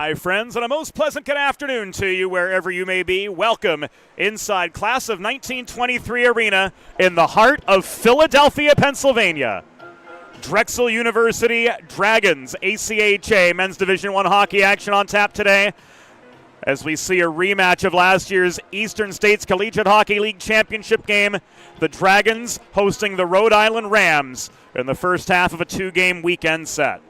My friends, and a most pleasant good afternoon to you wherever you may be. Welcome inside Class of 1923 Arena in the heart of Philadelphia, Pennsylvania. Drexel University Dragons, ACHA Men's Division I hockey action on tap today as we see a rematch of last year's Eastern States Collegiate Hockey League Championship game. The Dragons hosting the Rhode Island Rams in the first half of a two-game weekend set.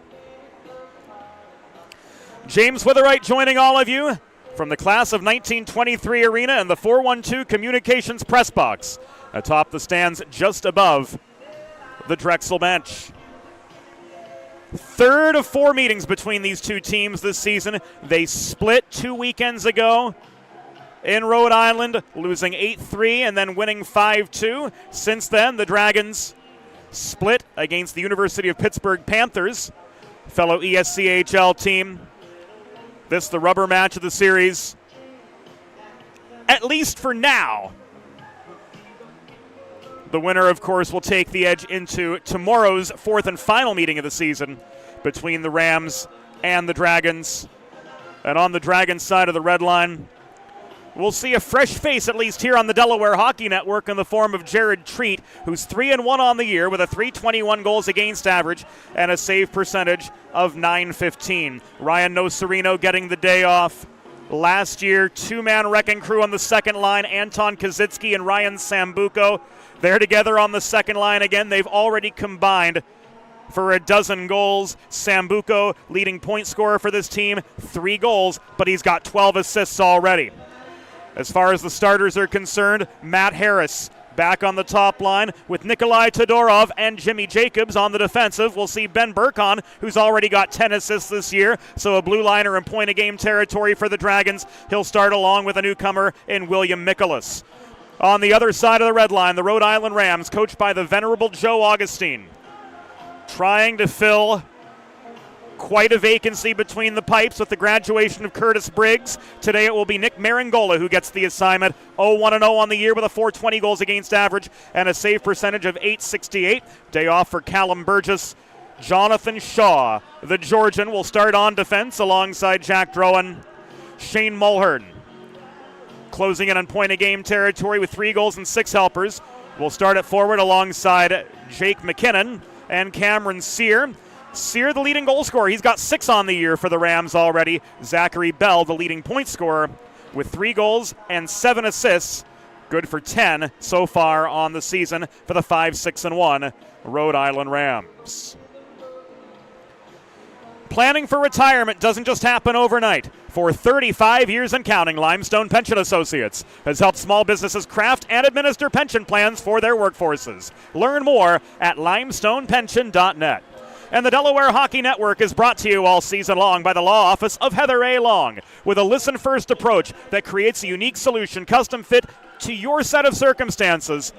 James Witherite joining all of you from the Class of 1923 Arena and the 412 Communications Press Box atop the stands just above the Drexel bench. Third of four meetings between these two teams this season. They split 2 weekends ago in Rhode Island, losing 8-3 and then winning 5-2. Since then, the Dragons split against the University of Pittsburgh Panthers, fellow ESCHL team. This the rubber match of the series, at least for now. The winner, of course, will take the edge into tomorrow's fourth and final meeting of the season between the Rams and the Dragons. And on the Dragons side of the red line, we'll see a fresh face, at least here on the Delaware Hockey Network, in the form of Jared Treat, who's 3-1 on the year with a .321 goals against average and a save percentage of .915. Ryan Nocerino getting the day off. Last year, two-man wrecking crew on the second line, Anton Kazitsky and Ryan Sambuco. They're together on the second line again. They've already combined for a dozen goals. Sambuco, leading point scorer for this team, 3 goals, but he's got 12 assists already. As far as the starters are concerned, Matt Harris back on the top line with Nikolai Todorov and Jimmy Jacobs on the defensive. We'll see Ben Burkon, who's already got 10 assists this year, so a blue liner in point-a-game territory for the Dragons. He'll start along with a newcomer in William Mikolas. On the other side of the red line, the Rhode Island Rams, coached by the venerable Joe Augustine, trying to fill quite a vacancy between the pipes with the graduation of Curtis Briggs. Today it will be Nick Maringola who gets the assignment. 0-1-0 on the year with a .420 goals against average and a save percentage of .868. Day off for Callum Burgess. Jonathan Shaw, the Georgian, will start on defense alongside Jack Drowan. Shane Mulhern closing in on point-a-game territory with 3 goals and 6 helpers. Will start at forward alongside Jake McKinnon and Cameron Sear. Sear, the leading goal scorer. He's got 6 on the year for the Rams already. Zachary Bell, the leading point scorer, with 3 goals and 7 assists. Good for 10 so far on the season for the 5-6-1 Rhode Island Rams. Planning for retirement doesn't just happen overnight. For 35 years and counting, Limestone Pension Associates has helped small businesses craft and administer pension plans for their workforces. Learn more at limestonepension.net. And the Delaware Hockey Network is brought to you all season long by the law office of Heather A. Long, with a listen-first approach that creates a unique solution custom fit to your set of circumstances.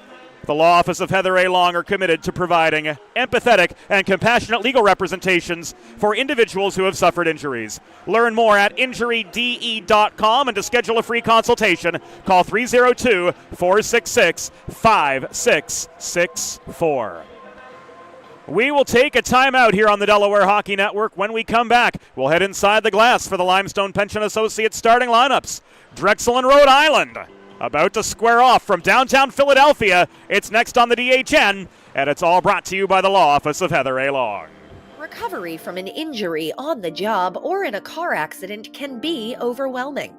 The law office of Heather A. Long are committed to providing empathetic and compassionate legal representations for individuals who have suffered injuries. Learn more at injuryde.com, and to schedule a free consultation, call 302-466-5664. We will take a timeout here on the Delaware Hockey Network. When we come back, we'll head inside the glass for the Limestone Pension Associates starting lineups. Drexel and Rhode Island about to square off from downtown Philadelphia. It's next on the DHN, and it's all brought to you by the law office of Heather A. Long. Recovery from an injury on the job or in a car accident can be overwhelming.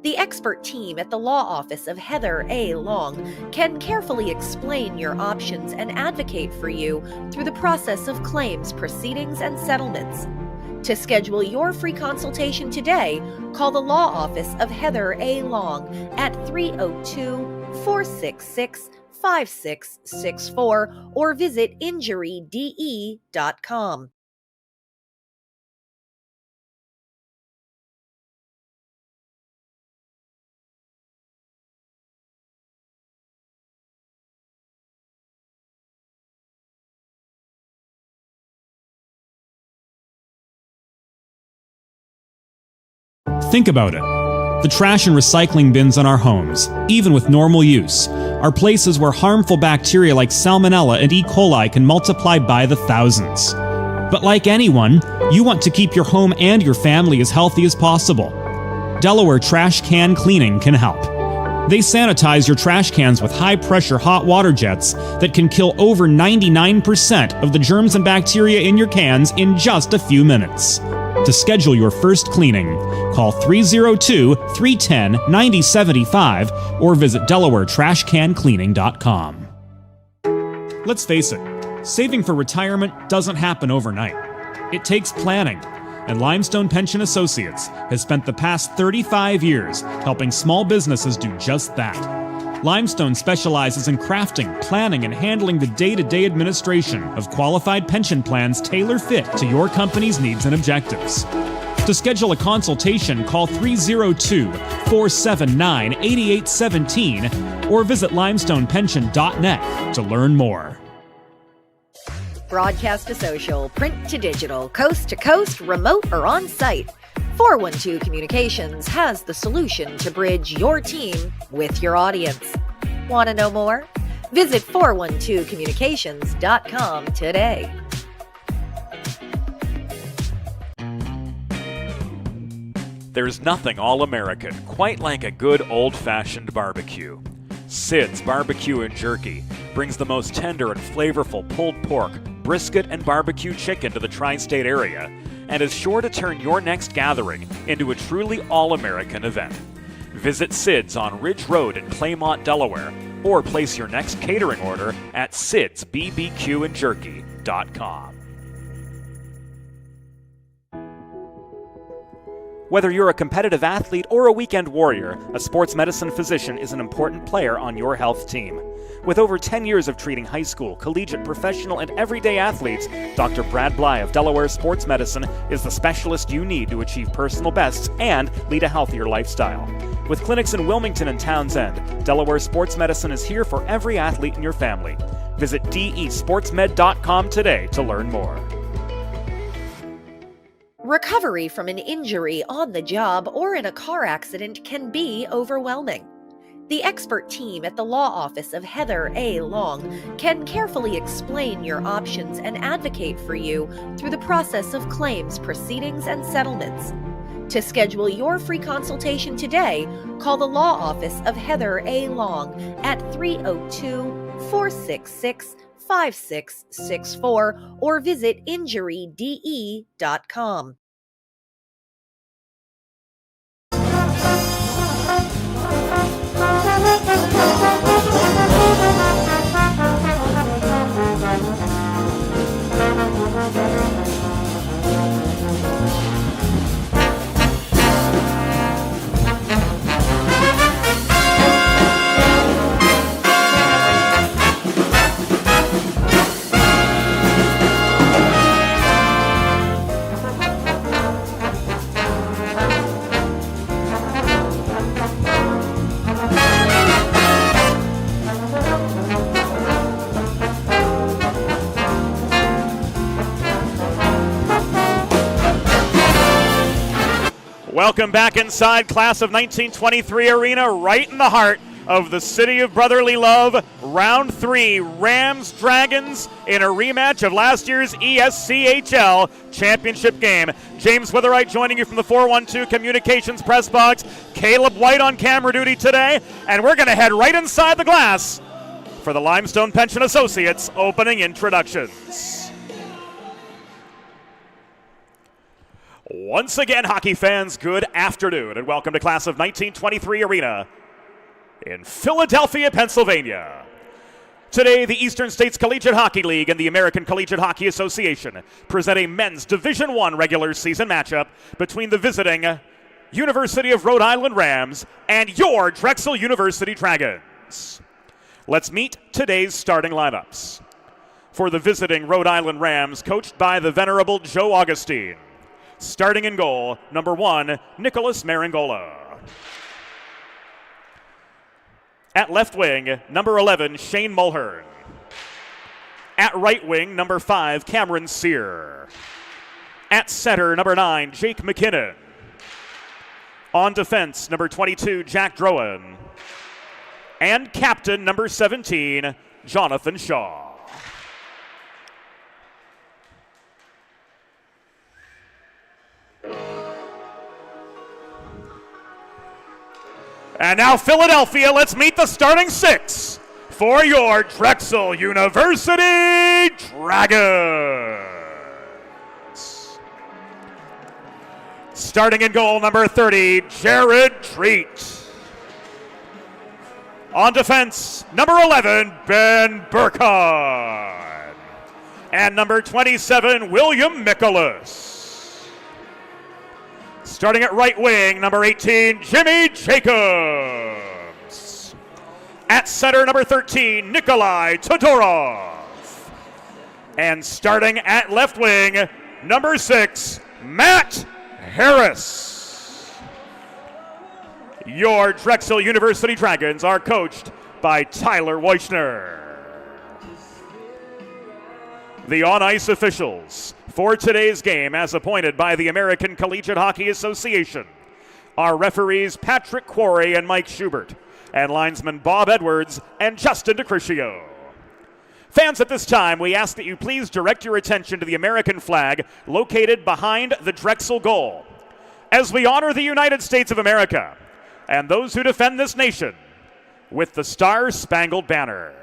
The expert team at the law office of Heather A. Long can carefully explain your options and advocate for you through the process of claims, proceedings, and settlements. To schedule your free consultation today, call the law office of Heather A. Long at 302-466-5664 or visit injuryde.com. Think about it. The trash and recycling bins in our homes, even with normal use, are places where harmful bacteria like Salmonella and E. coli can multiply by the thousands. But like anyone, you want to keep your home and your family as healthy as possible. Delaware Trash Can Cleaning can help. They sanitize your trash cans with high-pressure hot water jets that can kill over 99% of the germs and bacteria in your cans in just a few minutes. To schedule your first cleaning, call 302-310-9075 or visit DelawareTrashCanCleaning.com. Let's face it, saving for retirement doesn't happen overnight. It takes planning, and Limestone Pension Associates has spent the past 35 years helping small businesses do just that. Limestone specializes in crafting, planning, and handling the day-to-day administration of qualified pension plans tailor-fit to your company's needs and objectives. To schedule a consultation, call 302-479-8817 or visit limestonepension.net to learn more. Broadcast to social, print to digital, coast to coast, remote or on-site. 412 Communications has the solution to bridge your team with your audience. Want to know more? Visit 412communications.com today. There's nothing all-American quite like a good old-fashioned barbecue. Sid's Barbecue and Jerky brings the most tender and flavorful pulled pork, brisket, and barbecue chicken to the tri-state area and is sure to turn your next gathering into a truly all-American event. Visit Sid's on Ridge Road in Claymont, Delaware, or place your next catering order at sidsbbqandjerky.com. Whether you're a competitive athlete or a weekend warrior, a sports medicine physician is an important player on your health team. With over 10 years of treating high school, collegiate, professional, and everyday athletes, Dr. Brad Bly of Delaware Sports Medicine is the specialist you need to achieve personal bests and lead a healthier lifestyle. With clinics in Wilmington and Townsend, Delaware Sports Medicine is here for every athlete in your family. Visit desportsmed.com today to learn more. Recovery from an injury on the job or in a car accident can be overwhelming. The expert team at the law office of Heather A. Long can carefully explain your options and advocate for you through the process of claims, proceedings, and settlements. To schedule your free consultation today, call the law office of Heather A. Long at 302-466-5664 or visit injuryde.com. Welcome back inside Class of 1923 Arena, right in the heart of the City of Brotherly Love. Round 3, Rams-Dragons in a rematch of last year's ESCHL championship game. James Witherite joining you from the 412 Communications press box. Caleb White on camera duty today, and we're going to head right inside the glass for the Limestone Pension Associates opening introductions. Once again, hockey fans, good afternoon, and welcome to Class of 1923 Arena in Philadelphia, Pennsylvania. Today, the Eastern States Collegiate Hockey League and the American Collegiate Hockey Association present a men's Division I regular season matchup between the visiting University of Rhode Island Rams and your Drexel University Dragons. Let's meet today's starting lineups. For the visiting Rhode Island Rams, coached by the venerable Joe Augustine. Starting in goal, number 1, Nicholas Maringola. At left wing, number 11, Shane Mulhern. At right wing, number 5, Cameron Sear. At center, number 9, Jake McKinnon. On defense, number 22, Jack Drowan. And captain, number 17, Jonathan Shaw. And now Philadelphia, let's meet the starting six for your Drexel University Dragons. Starting in goal, number 30, Jared Treat. On defense, number 11, Ben Burkhardt. And number 27, William Mikolas. Starting at right wing, number 18, Jimmy Jacobs. At center, number 13, Nikolai Todorov. And starting at left wing, number 6, Matt Harris. Your Drexel University Dragons are coached by Tyler Weichner. The on-ice officials for today's game, as appointed by the American Collegiate Hockey Association, are referees Patrick Quarry and Mike Schubert, and linesmen Bob Edwards and Justin DeCriscio. Fans, at this time, we ask that you please direct your attention to the American flag located behind the Drexel goal, as we honor the United States of America and those who defend this nation with the Star-Spangled Banner.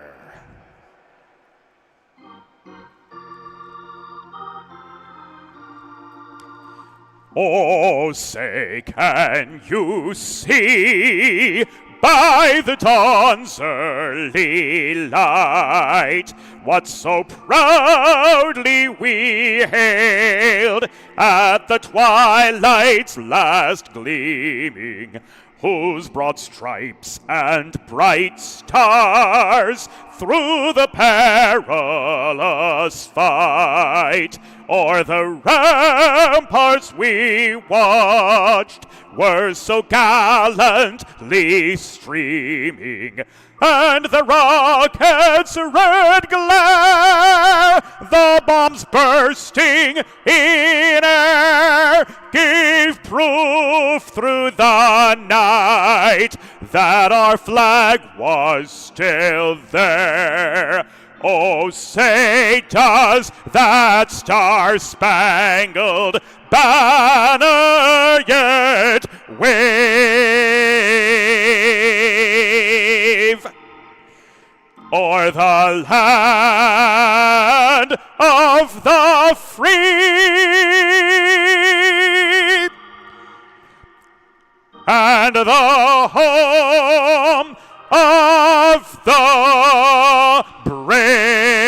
Oh, say, can you see by the dawn's early light what so proudly we hailed at the twilight's last gleaming, whose broad stripes and bright stars through the perilous fight o'er the ramparts we watched were so gallantly streaming, and the rocket's red glare, the bombs bursting in air, gave proof through the night that our flag was still there. Oh, say, does that star-spangled banner yet wave o'er the land of the free and the home of the brave?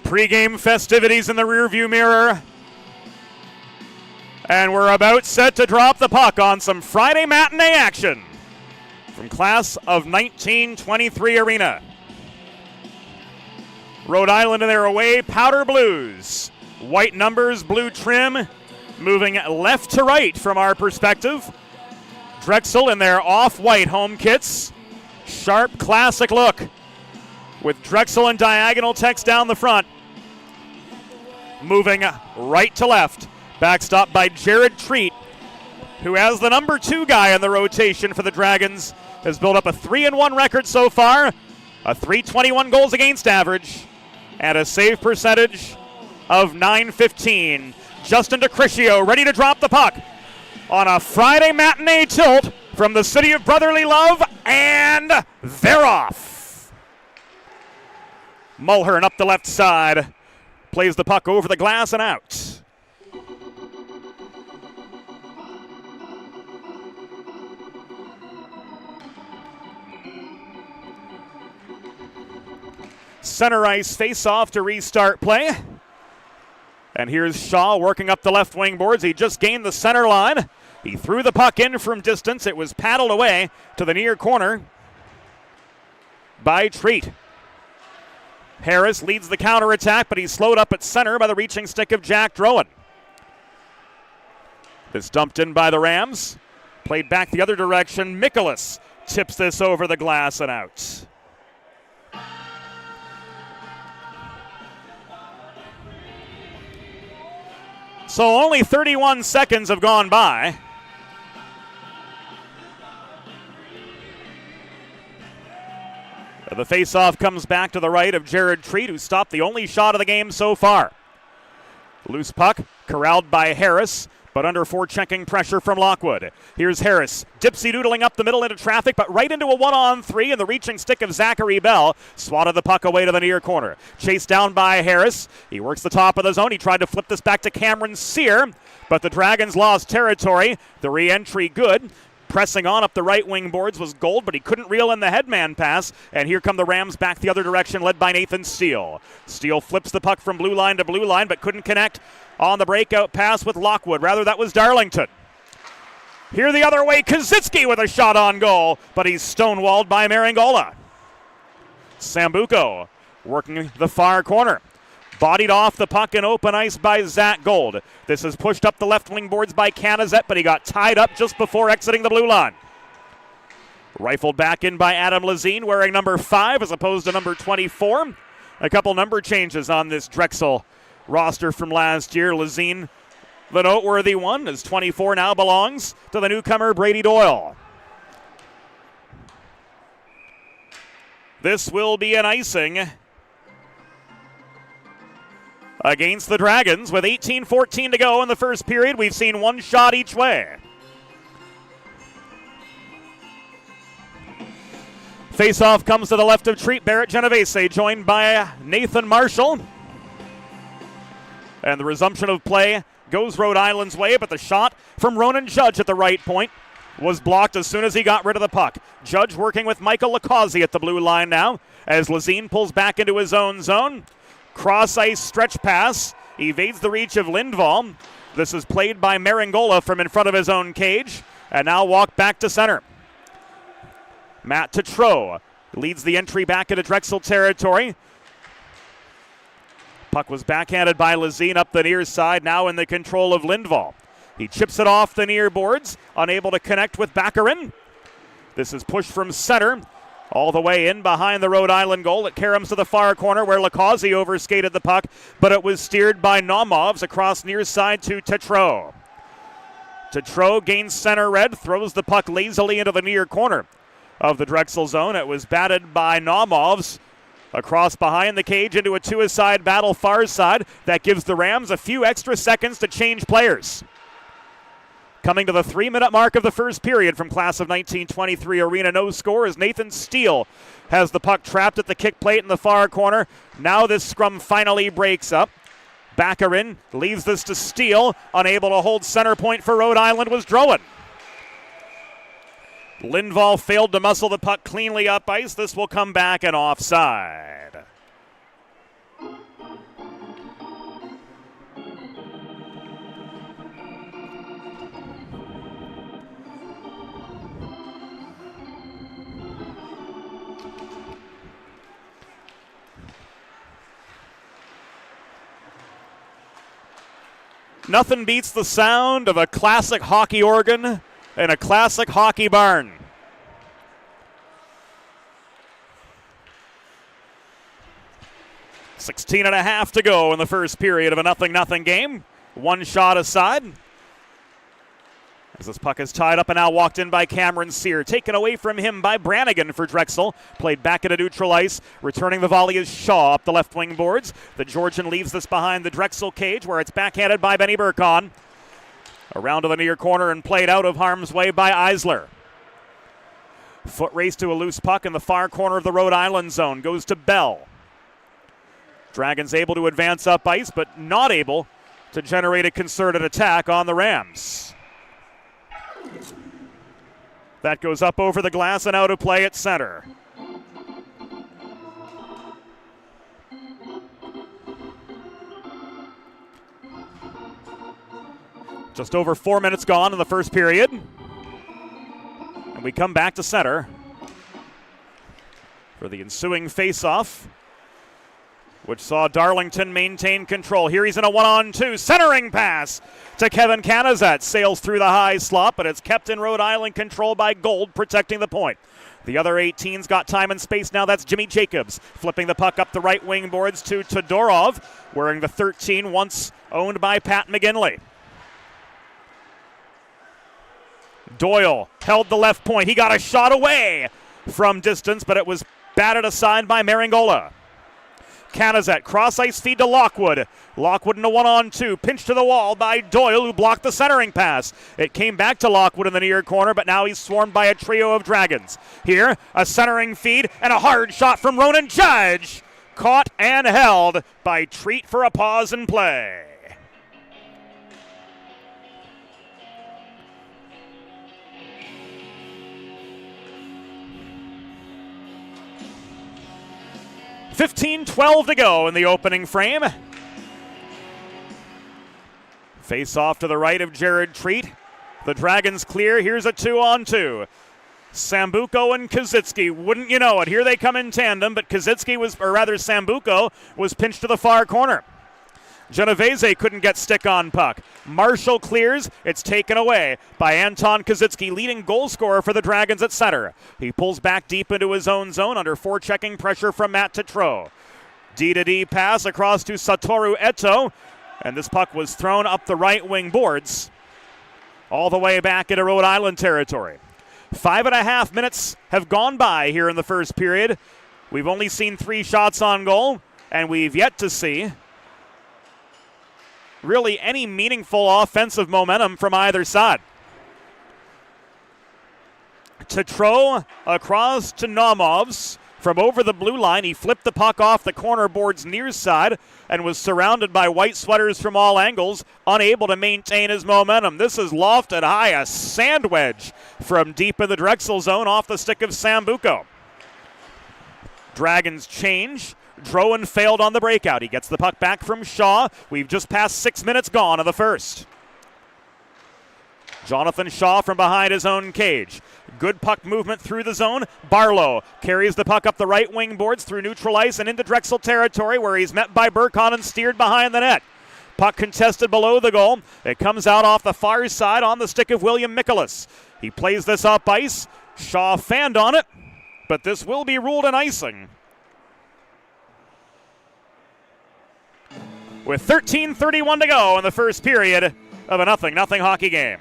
Pre-game festivities in the rearview mirror. And we're about set to drop the puck on some Friday matinee action from class of 1923 arena. Rhode Island in their away powder blues. White numbers, blue trim, moving left to right from our perspective. Drexel in their off-white home kits. Sharp, classic look with Drexel and diagonal text down the front. Moving right to left. Backstop by Jared Treat, who, as the number 2 guy in the rotation for the Dragons, has built up a 3-1 record so far, a .321 goals against average, and a save percentage of .915. Justin DeCriscio ready to drop the puck on a Friday matinee tilt from the city of brotherly love, and they're off. Mulhern up the left side, plays the puck over the glass and out. Center ice face-off to restart play. And here's Shaw working up the left wing boards. He just gained the center line. He threw the puck in from distance. It was paddled away to the near corner by Treat. Harris leads the counterattack, but he's slowed up at center by the reaching stick of Jack Drowan. This dumped in by the Rams. Played back the other direction. Mikolas tips this over the glass and out. So only 31 seconds have gone by. The face-off comes back to the right of Jared Treat, who stopped the only shot of the game so far. Loose puck, corralled by Harris, but under forechecking pressure from Lockwood. Here's Harris, dipsy-doodling up the middle into traffic, but right into a 1-on-3, and the reaching stick of Zachary Bell swatted the puck away to the near corner. Chased down by Harris. He works the top of the zone. He tried to flip this back to Cameron Sear, but the Dragons lost territory. The re-entry good. Pressing on up the right wing boards was Gold, but he couldn't reel in the headman pass. And here come the Rams back the other direction, led by Nathan Steele. Steele flips the puck from blue line to blue line, but couldn't connect on the breakout pass with Lockwood. Rather, that was Darlington. Here the other way, Kaczynski with a shot on goal, but he's stonewalled by Maringola. Sambuco working the far corner. Bodied off the puck in open ice by Zach Gold. This is pushed up the left wing boards by Canizet, but he got tied up just before exiting the blue line. Rifled back in by Adam Lazine, wearing number 5 as opposed to number 24. A couple number changes on this Drexel roster from last year. Lazine, the noteworthy one, as 24 now belongs to the newcomer Brady Doyle. This will be an icing against the Dragons with 18:14 to go in the first period. We've seen one shot each way. Face-off comes to the left of Treat. Barrett Genovese joined by Nathan Marshall. And the resumption of play goes Rhode Island's way, but the shot from Ronan Judge at the right point was blocked as soon as he got rid of the puck. Judge working with Michael Lacazzi at the blue line now as Lazine pulls back into his own zone. Cross-ice stretch pass, evades the reach of Lindvall. This is played by Maringola from in front of his own cage, and now walk back to center. Matt Tetreault leads the entry back into Drexel territory. Puck was backhanded by Lazine up the near side, now in the control of Lindvall. He chips it off the near boards, unable to connect with Baccarin. This is pushed from center, all the way in behind the Rhode Island goal. It caroms to the far corner where Lacazzi overskated the puck, but it was steered by Naumovs across near side to Tetreault. Tetreault gains center red, throws the puck lazily into the near corner of the Drexel zone. It was batted by Naumovs across behind the cage into a two-a-side battle far side. That gives the Rams a few extra seconds to change players. Coming to the 3-minute mark of the first period from class of 1923 arena, no score as Nathan Steele has the puck trapped at the kick plate in the far corner. Now this scrum finally breaks up. Baccarin leaves this to Steele. Unable to hold center point for Rhode Island was Drowan. Lindvall failed to muscle the puck cleanly up ice. This will come back and offside. Nothing beats the sound of a classic hockey organ in a classic hockey barn. .16.5 to go in the first period of a 0-0 game. One shot aside. As this puck is tied up and now walked in by Cameron Sear. Taken away from him by Brannigan for Drexel. Played back into neutral ice. Returning the volley is Shaw up the left wing boards. The Georgian leaves this behind the Drexel cage where it's backhanded by Benny Burkon. Around to the near corner and played out of harm's way by Eisler. Foot race to a loose puck in the far corner of the Rhode Island zone. Goes to Bell. Dragons able to advance up ice, but not able to generate a concerted attack on the Rams. That goes up over the glass and out of play at center. Just over 4 minutes gone in the first period. And we come back to center for the ensuing face-off, which saw Darlington maintain control. Here he's in a 1-on-2. Centering pass to Kevin Canizet. Sails through the high slot, but it's kept in Rhode Island control by Gold, protecting the point. The other 18's got time and space now. That's Jimmy Jacobs flipping the puck up the right wing boards to Todorov, wearing the 13, once owned by Pat McGinley. Doyle held the left point. He got a shot away from distance, but it was Batted aside by Maringola. Canizet, cross ice feed to Lockwood. Lockwood in a 1-on-2. Pinch to the wall by Doyle, who blocked the centering pass. It came back to Lockwood in the near corner, but now he's swarmed by a trio of Dragons. Here, a centering feed and a hard shot from Ronan Judge. Caught and held by Treat for a pause in play. .12 to go in the opening frame. Face off to the right of Jared Treat. The Dragons clear. Here's a 2-on-2. Sambuco and Kazitsky. Wouldn't you know it? Here they come in tandem, but Sambuco was pinched to the far corner. Genovese couldn't get stick on puck. Marshall clears. It's taken away by Anton Kazitsky, leading goal scorer for the Dragons at center. He pulls back deep into his own zone under forechecking pressure from Matt Tetreault. D-to-D pass across to Satoru Eto, and this puck was thrown up the right wing boards all the way back into Rhode Island territory. 5.5 minutes have gone by here in the first period. We've only seen 3 shots on goal, and we've yet to see really any meaningful offensive momentum from either side. Tetreault across to Naumovs. From over the blue line, he flipped the puck off the corner board's near side and was surrounded by white sweaters from all angles, unable to maintain his momentum. This is lofted high, a sand wedge from deep in the Drexel zone off the stick of Sambuco. Dragons change. Drowan failed on the breakout. He gets the puck back from Shaw. We've just passed 6 minutes gone of the first. Jonathan Shaw from behind his own cage. Good puck movement through the zone. Barlow carries the puck up the right wing boards through neutral ice and into Drexel territory, where he's met by Burkon and steered behind the net. Puck contested below the goal. It comes out off the far side on the stick of William Mikolas. He plays this up ice. Shaw fanned on it, but this will be ruled an icing. With 13:31 to go in the first period of a 0-0 hockey game.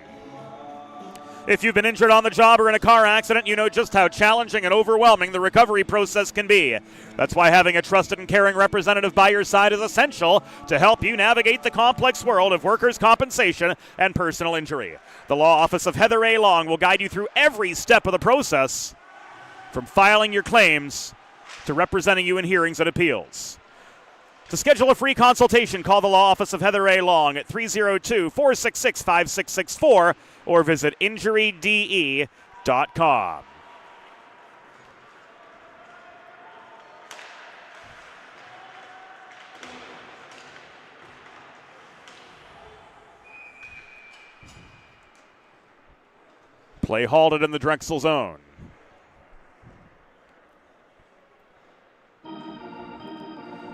If you've been injured on the job or in a car accident, you know just how challenging and overwhelming the recovery process can be. That's why having a trusted and caring representative by your side is essential to help you navigate the complex world of workers' compensation and personal injury. The law office of Heather A. Long will guide you through every step of the process, from filing your claims to representing you in hearings and appeals. To schedule a free consultation, call the law office of Heather A. Long at 302-466-5664 or visit injuryde.com. Play halted in the Drexel zone.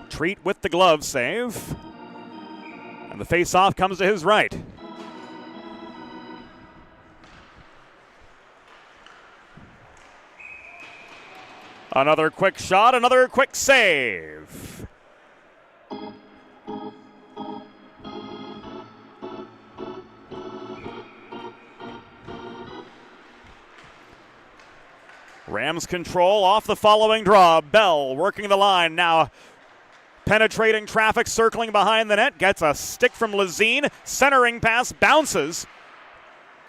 Treat with the glove save. And the face-off comes to his right. Another quick shot, another quick save. Rams control off the following draw. Bell working the line now. Penetrating traffic, circling behind the net, gets a stick from Lazine. Centering pass bounces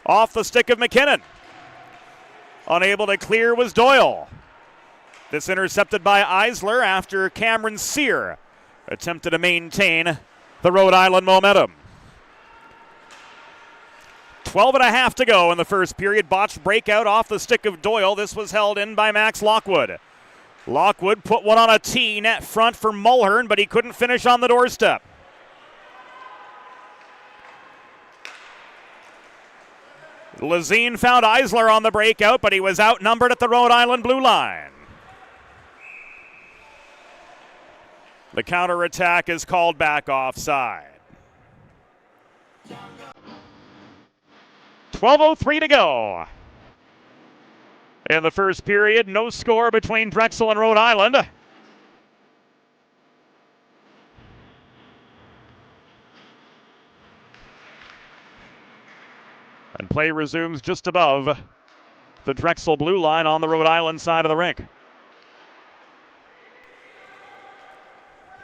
off the stick of McKinnon. Unable to clear was Doyle. This intercepted by Eisler after Cameron Sear attempted to maintain the Rhode Island momentum. 12.5 to go in the first period. Botched breakout off the stick of Doyle. This was held in by Max Lockwood. Lockwood put one on a tee net front for Mulhern, but he couldn't finish on the doorstep. Lazine found Eisler on the breakout, but he was outnumbered at the Rhode Island blue line. The counterattack is called back offside. 12:03 to go. In the first period, no score between Drexel and Rhode Island. And play resumes just above the Drexel blue line on the Rhode Island side of the rink.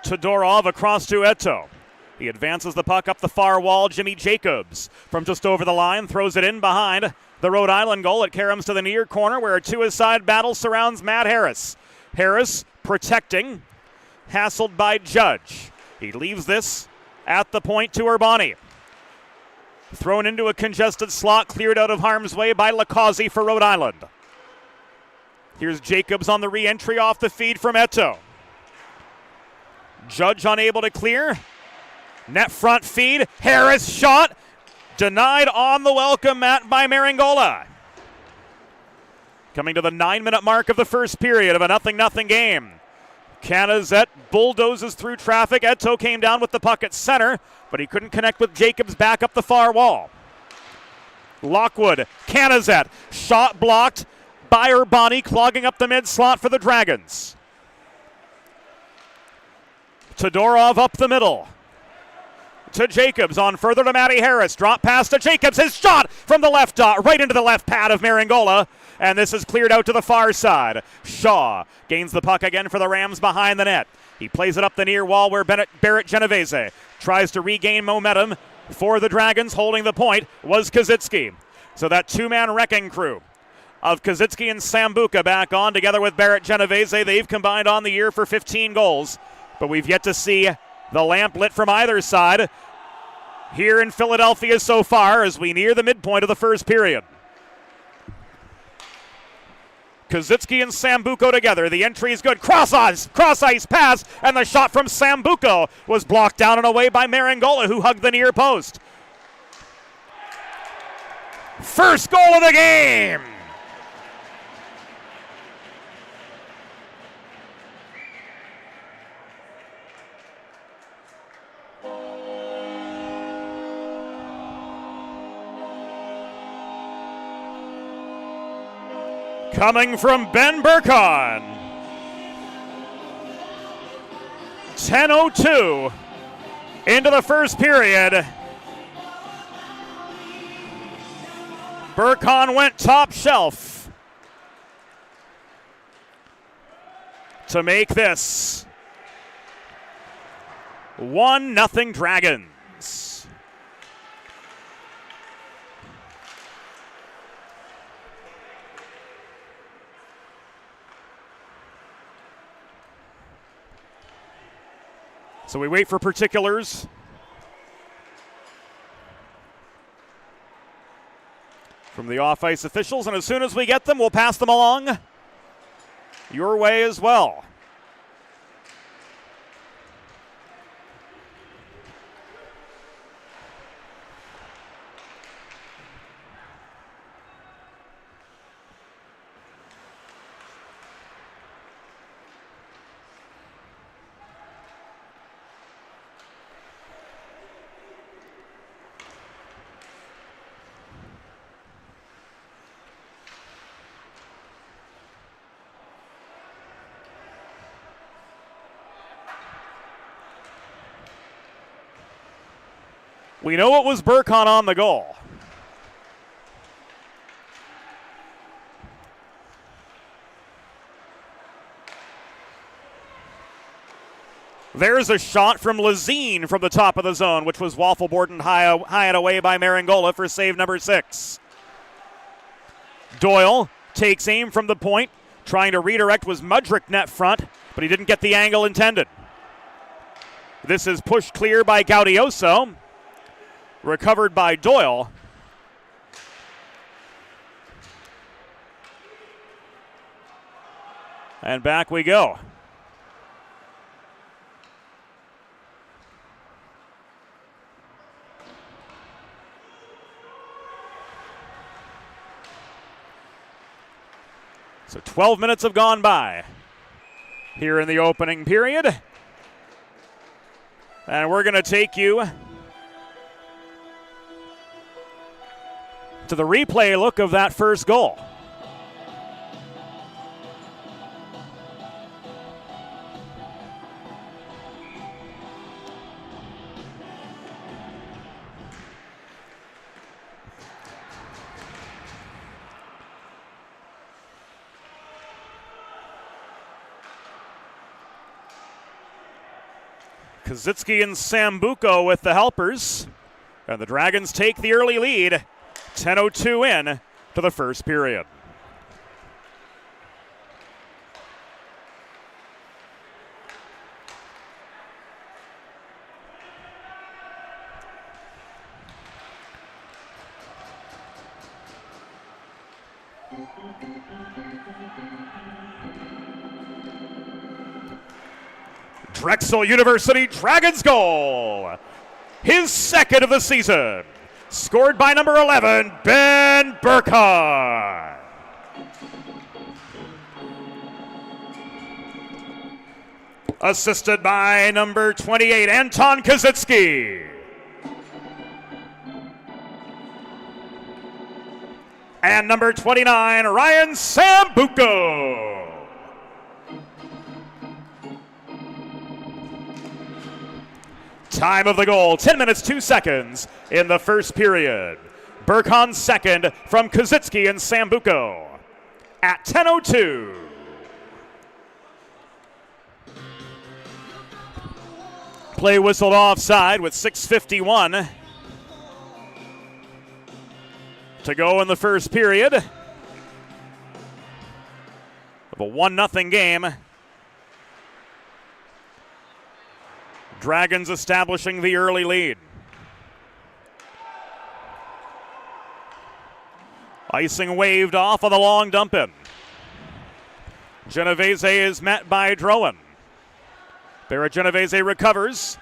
Todorov across to Eto. He advances the puck up the far wall. Jimmy Jacobs from just over the line throws it in behind the Rhode Island goal. It caroms to the near corner where a two-a-side battle surrounds Matt Harris. Harris protecting, hassled by Judge. He leaves this at the point to Urbani. Thrown into a congested slot, cleared out of harm's way by Lacazzi for Rhode Island. Here's Jacobs on the re-entry off the feed from Eto. Judge unable to clear. Net front feed. Harris shot. Denied on the welcome mat by Maringola. Coming to the 9-minute mark of the first period of a 0-0 game. Canazette bulldozes through traffic. Eto came down with the puck at center, but he couldn't connect with Jacobs back up the far wall. Lockwood, Canazette, shot blocked by Urbani, clogging up the mid slot for the Dragons. Todorov up the middle. To Jacobs, on further to Matty Harris. Drop pass to Jacobs. His shot from the left dot, right into the left pad of Maringola. And this is cleared out to the far side. Shaw gains the puck again for the Rams behind the net. He plays it up the near wall where Barrett Genovese tries to regain momentum for the Dragons. Holding the point was Kazitsky. So that two-man wrecking crew of Kazitsky and Sambuca back on together with Barrett Genovese. They've combined on the year for 15 goals. But we've yet to see the lamp lit from either side here in Philadelphia so far as we near the midpoint of the first period. Kazitsky and Sambuco together. The entry is good. Cross ice pass, and the shot from Sambuco was blocked down and away by Maringola, who hugged the near post. First goal of the game! Coming from Ben Burkon. 10:02 into the first period. Burkon went top shelf to make this 1-0 Dragons. So we wait for particulars. From the off-ice officials, and as soon as we get them, we'll pass them along your way as well. We know it was Burkon on the goal. There's a shot from Lazine from the top of the zone, which was waffleboarded and high and away by Maringola for save number 6. Doyle takes aim from the point. Trying to redirect was Mudrick net front, but he didn't get the angle intended. This is pushed clear by Gaudioso. Recovered by Doyle. And back we go. So 12 minutes have gone by here in the opening period. And we're going to take you to the replay look of that first goal. Kozycki and Sambuco with the helpers. And the Dragons take the early lead. 10:02 in to the first period. Drexel University Dragons goal. His second of the season. Scored by number 11, Ben Burkhardt. Assisted by number 28, Anton Kozycki. And number 29, Ryan Sambuco. Time of the goal, 10 minutes, 2 seconds in the first period. Burkhardt second from Kozycki and Sambuco at 10:02. Play whistled offside with 6:51 to go in the first period of a 1-0 game. Dragons establishing the early lead. Icing waved off on the long dump in. Genovese is met by Drowan. Genovese recovers.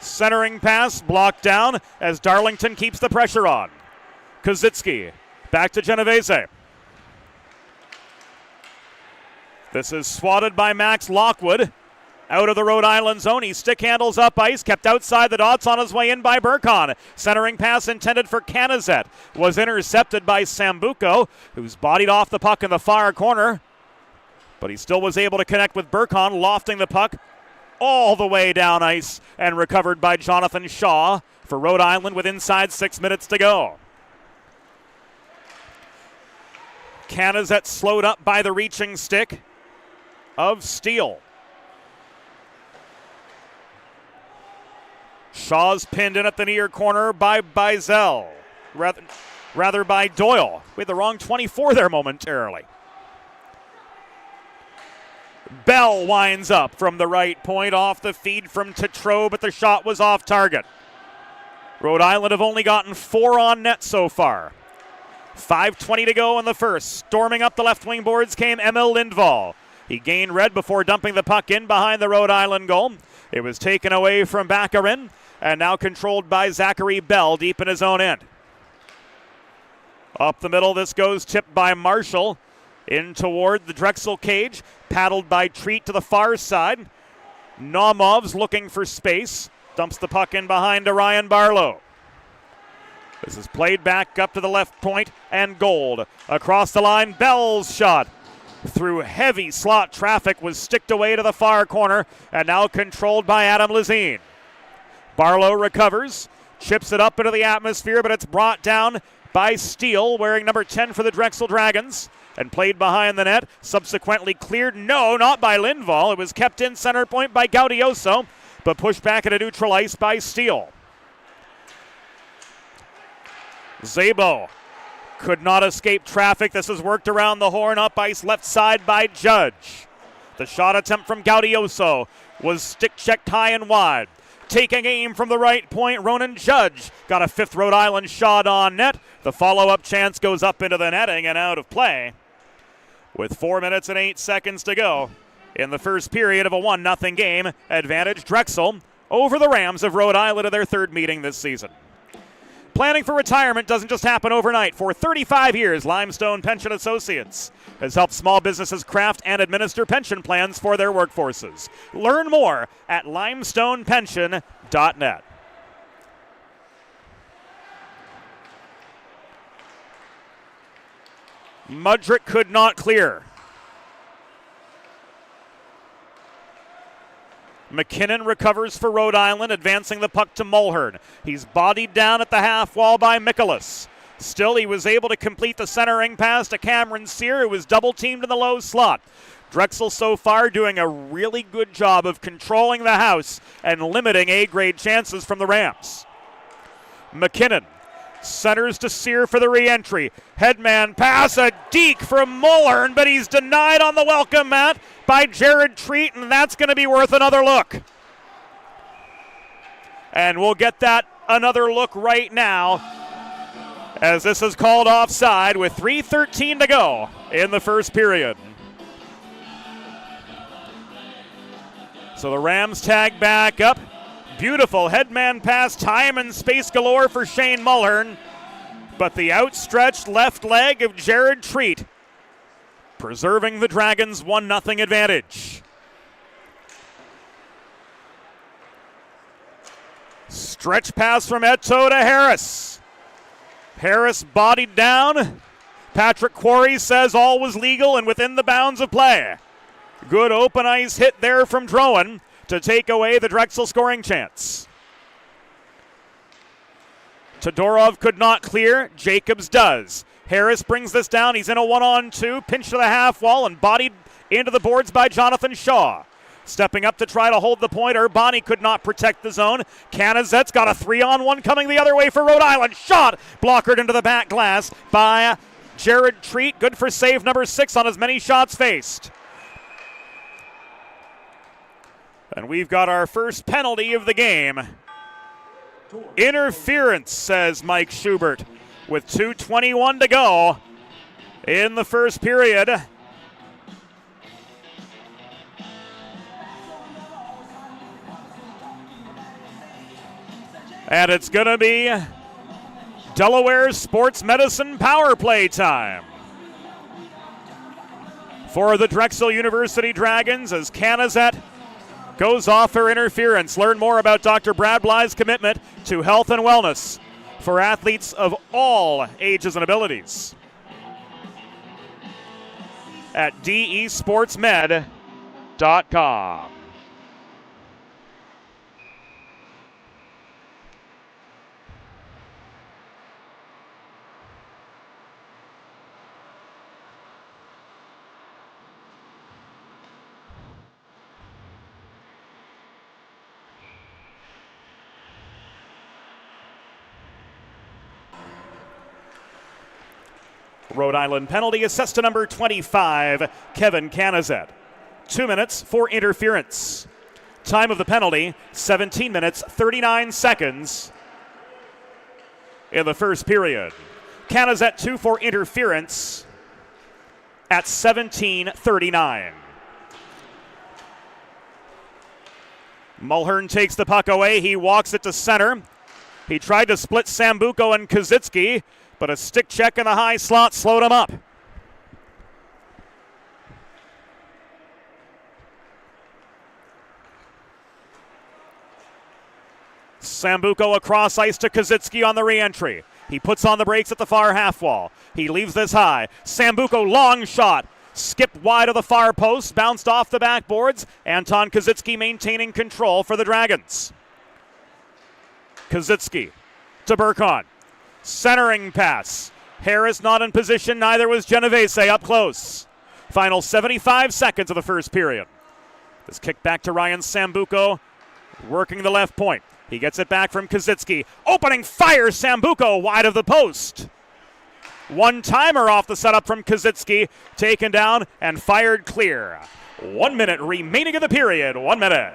Centering pass blocked down as Darlington keeps the pressure on. Kozycki back to Genovese. This is swatted by Max Lockwood. Out of the Rhode Island zone, he stick handles up ice, kept outside the dots on his way in by Burkhardt. Centering pass intended for Canizet was intercepted by Sambuco, who's bodied off the puck in the far corner. But he still was able to connect with Burkhardt, lofting the puck all the way down ice and recovered by Jonathan Shaw for Rhode Island with inside 6 minutes to go. Canizet slowed up by the reaching stick of Steele. Shaw's pinned in at the near corner by Bizel. Rather by Doyle. We had the wrong 24 there momentarily. Bell winds up from the right point off the feed from Tetreault, but the shot was off target. Rhode Island have only gotten 4 on net so far. 5:20 to go in the first. Storming up the left wing boards came Emil Lindvall. He gained red before dumping the puck in behind the Rhode Island goal. It was taken away from Baccarin and now controlled by Zachary Bell deep in his own end. Up the middle, this goes tipped by Marshall in toward the Drexel cage, paddled by Treat to the far side. Naumov's looking for space, dumps the puck in behind to Ryan Barlow. This is played back up to the left point, and Gold across the line. Bell's shot through heavy slot traffic was sticked away to the far corner and now controlled by Adam Lazine. Barlow recovers, chips it up into the atmosphere, but it's brought down by Steele, wearing number 10 for the Drexel Dragons, and played behind the net. Subsequently cleared, no, not by Lindvall. It was kept in center point by Gaudioso, but pushed back into neutral ice by Steele. Szabo could not escape traffic. This is worked around the horn, up ice left side by Judge. The shot attempt from Gaudioso was stick checked high and wide. Taking aim from the right point, Ronan Judge got a 5th Rhode Island shot on net. The follow-up chance goes up into the netting and out of play. With 4 minutes and 8 seconds to go in the first period of a 1-0 game, advantage Drexel over the Rams of Rhode Island at their 3rd meeting this season. Planning for retirement doesn't just happen overnight. For 35 years, Limestone Pension Associates has helped small businesses craft and administer pension plans for their workforces. Learn more at limestonepension.net. Mudrick could not clear. McKinnon recovers for Rhode Island, advancing the puck to Mulhern. He's bodied down at the half wall by Mikolas. Still, he was able to complete the centering pass to Cameron Sear, who was double-teamed in the low slot. Drexel so far doing a really good job of controlling the house and limiting A-grade chances from the Rams. McKinnon centers to Sear for the re-entry. Headman pass, a deke from Mulhern, but he's denied on the welcome mat by Jared Treat, and that's going to be worth another look. And we'll get that another look right now, as this is called offside with 3:13 to go in the first period. So the Rams tag back up. Beautiful headman pass, time and space galore for Shane Mulhern. But the outstretched left leg of Jared Treat preserving the Dragons' 1-0 advantage. Stretch pass from Eto to Harris. Harris bodied down. Patrick Quarry says all was legal and within the bounds of play. Good open ice hit there from Drowan to take away the Drexel scoring chance. Todorov could not clear. Jacobs does. Harris brings this down. He's in a 1-on-2. Pinch to the half wall and bodied into the boards by Jonathan Shaw. Stepping up to try to hold the point. Urbani could not protect the zone. Canazet's got a 3-on-1 coming the other way for Rhode Island. Shot blockered into the back glass by Jared Treat. Good for save number 6 on as many shots faced. And we've got our first penalty of the game. Interference, says Mike Schubert, with 2:21 to go in the first period. And it's going to be Delaware Sports Medicine power play time for the Drexel University Dragons as Canazet goes off for interference. Learn more about Dr. Brad Bly's commitment to health and wellness for athletes of all ages and abilities at desportsmed.com. Rhode Island penalty assessed to number 25, Kevin Canazet. 2 minutes for interference. Time of the penalty, 17 minutes, 39 seconds in the first period. Canazet 2 for interference at 17:39. Mulhern takes the puck away. He walks it to center. He tried to split Sambuco and Kazitsky, but a stick check in the high slot slowed him up. Sambuco across ice to Kazitsky on the re-entry. He puts on the brakes at the far half wall. He leaves this high. Sambuco, long shot. Skipped wide of the far post, bounced off the backboards. Anton Kazitsky maintaining control for the Dragons. Kazitsky to Burkon. Centering pass. Harris not in position, neither was Genovese up close. Final 75 seconds of the first period. This kick back to Ryan Sambuco, working the left point. He gets it back from Kazitsky. Opening fire, Sambuco wide of the post. One-timer off the setup from Kazitsky, taken down and fired clear. 1 minute remaining of the period. 1 minute.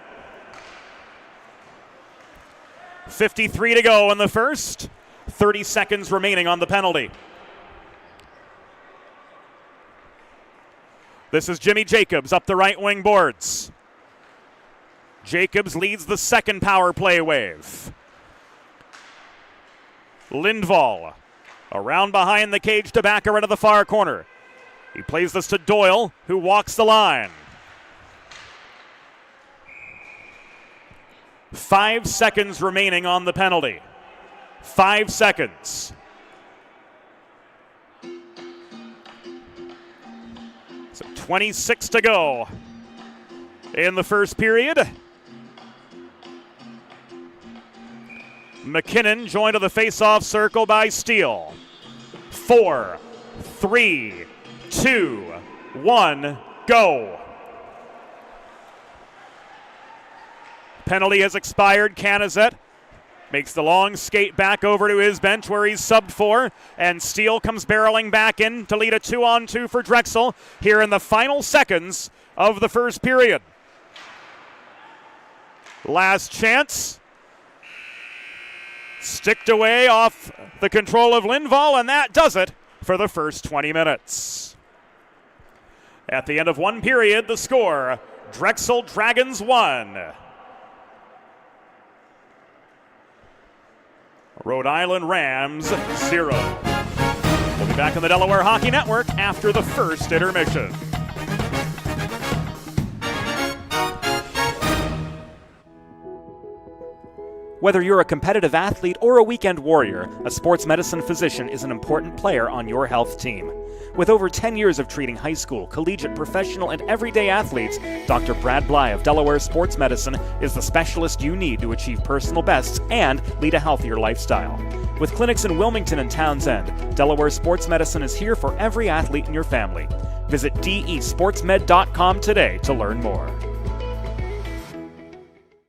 53 to go in the first. 30 seconds remaining on the penalty. This is Jimmy Jacobs up the right wing boards. Jacobs leads the second power play wave. Lindvall around behind the cage to back her into the far corner. He plays this to Doyle, who walks the line. 5 seconds remaining on the penalty. 5 seconds. So 26 to go in the first period. McKinnon joined to the face-off circle by Steele. 4, 3, 2, 1, go. Penalty has expired. Canizet makes the long skate back over to his bench where he's subbed for, and Steele comes barreling back in to lead a 2-on-2 for Drexel here in the final seconds of the first period. Last chance. Sticked away off the control of Lindvall, and that does it for the first 20 minutes. At the end of one period, the score, Drexel Dragons 1. Rhode Island Rams 0. We'll be back on the Delaware Hockey Network after the first intermission. Whether you're a competitive athlete or a weekend warrior, a sports medicine physician is an important player on your health team. With over 10 years of treating high school, collegiate, professional, and everyday athletes, Dr. Brad Bly of Delaware Sports Medicine is the specialist you need to achieve personal bests and lead a healthier lifestyle. With clinics in Wilmington and Townsend, Delaware Sports Medicine is here for every athlete in your family. Visit desportsmed.com today to learn more.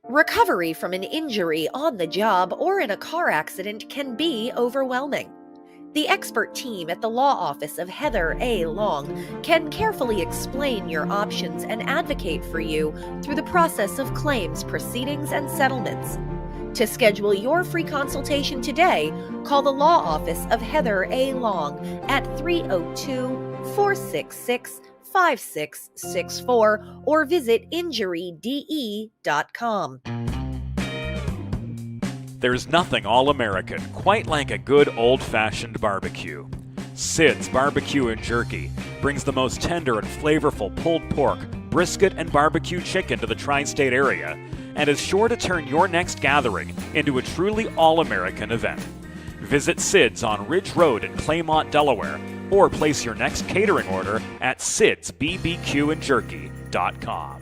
Recovery from an injury on the job or in a car accident can be overwhelming. The expert team at the law office of Heather A. Long can carefully explain your options and advocate for you through the process of claims, proceedings, and settlements. To schedule your free consultation today, call the law office of Heather A. Long at 302-466-5664 or visit injuryde.com. There's nothing all-American quite like a good old-fashioned barbecue. Sid's Barbecue and Jerky brings the most tender and flavorful pulled pork, brisket, and barbecue chicken to the tri-state area and is sure to turn your next gathering into a truly all-American event. Visit Sid's on Ridge Road in Claymont, Delaware, or place your next catering order at sidsbbqandjerky.com.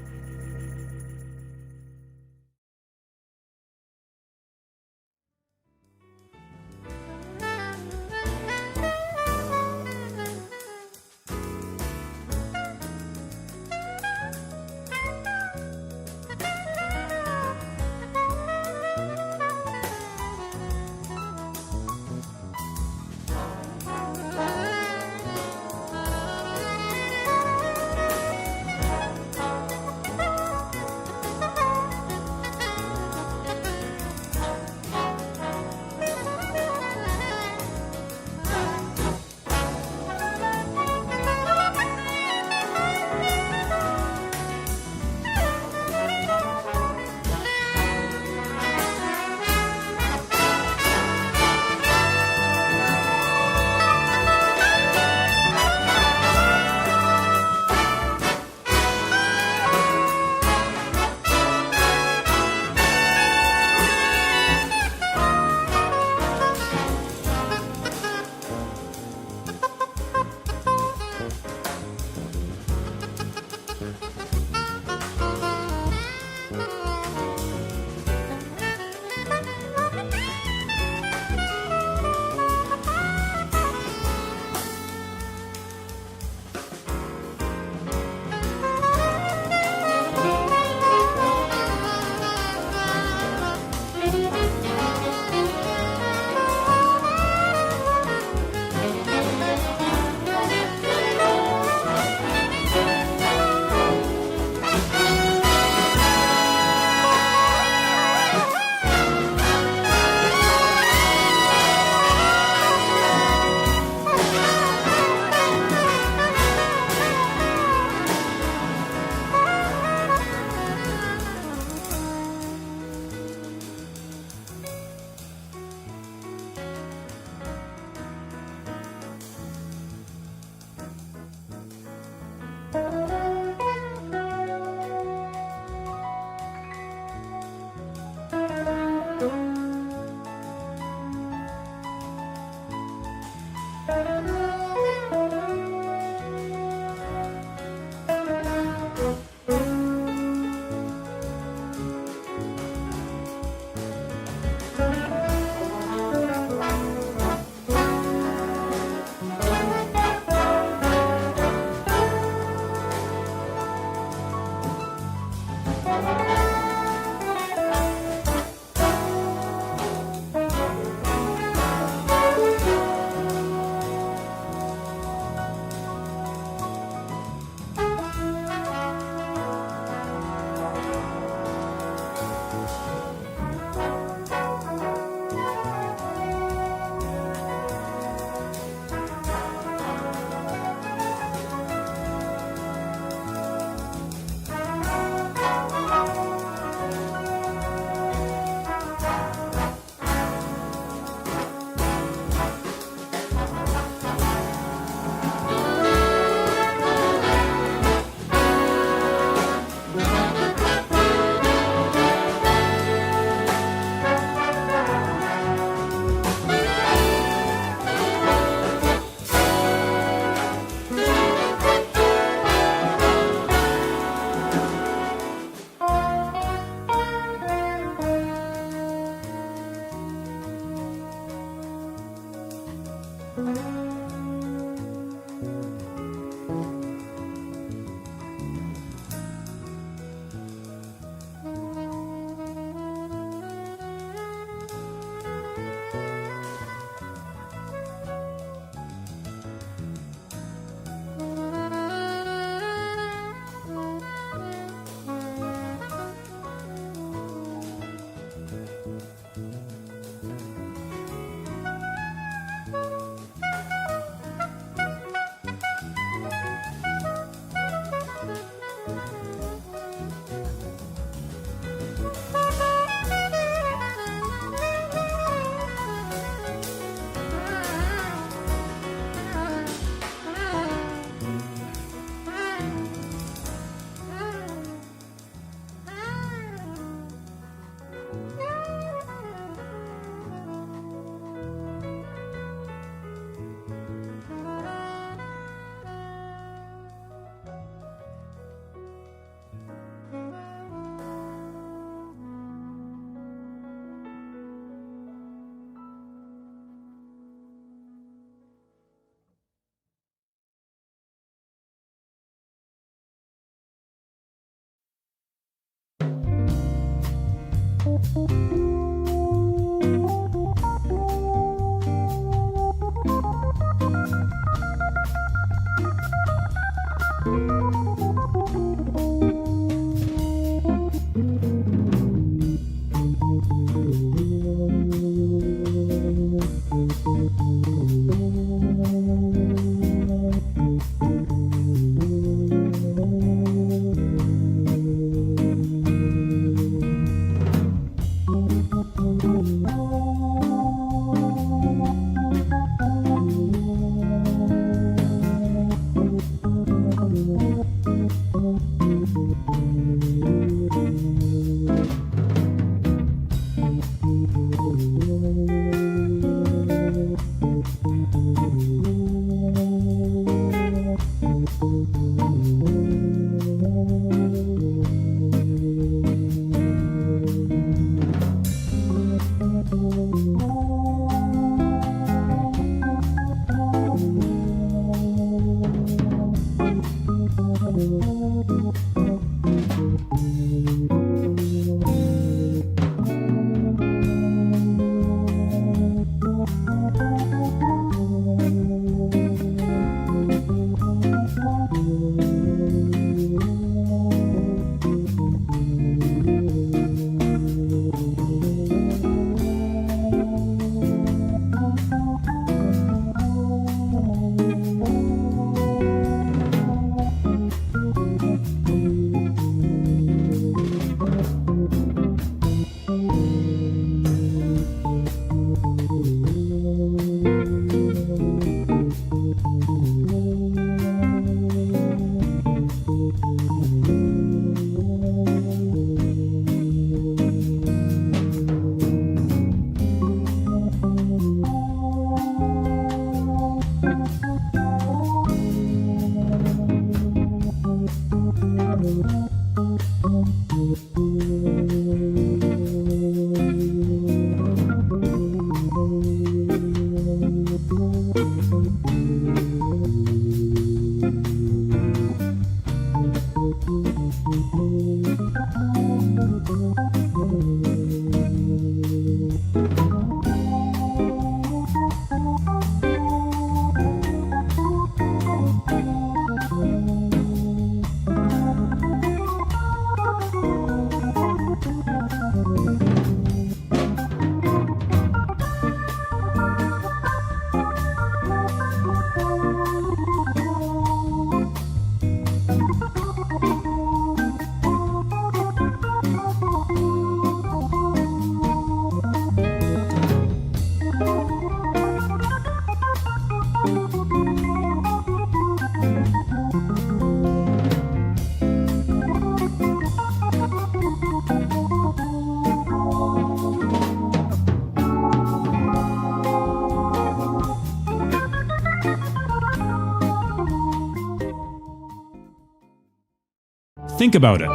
Think about it.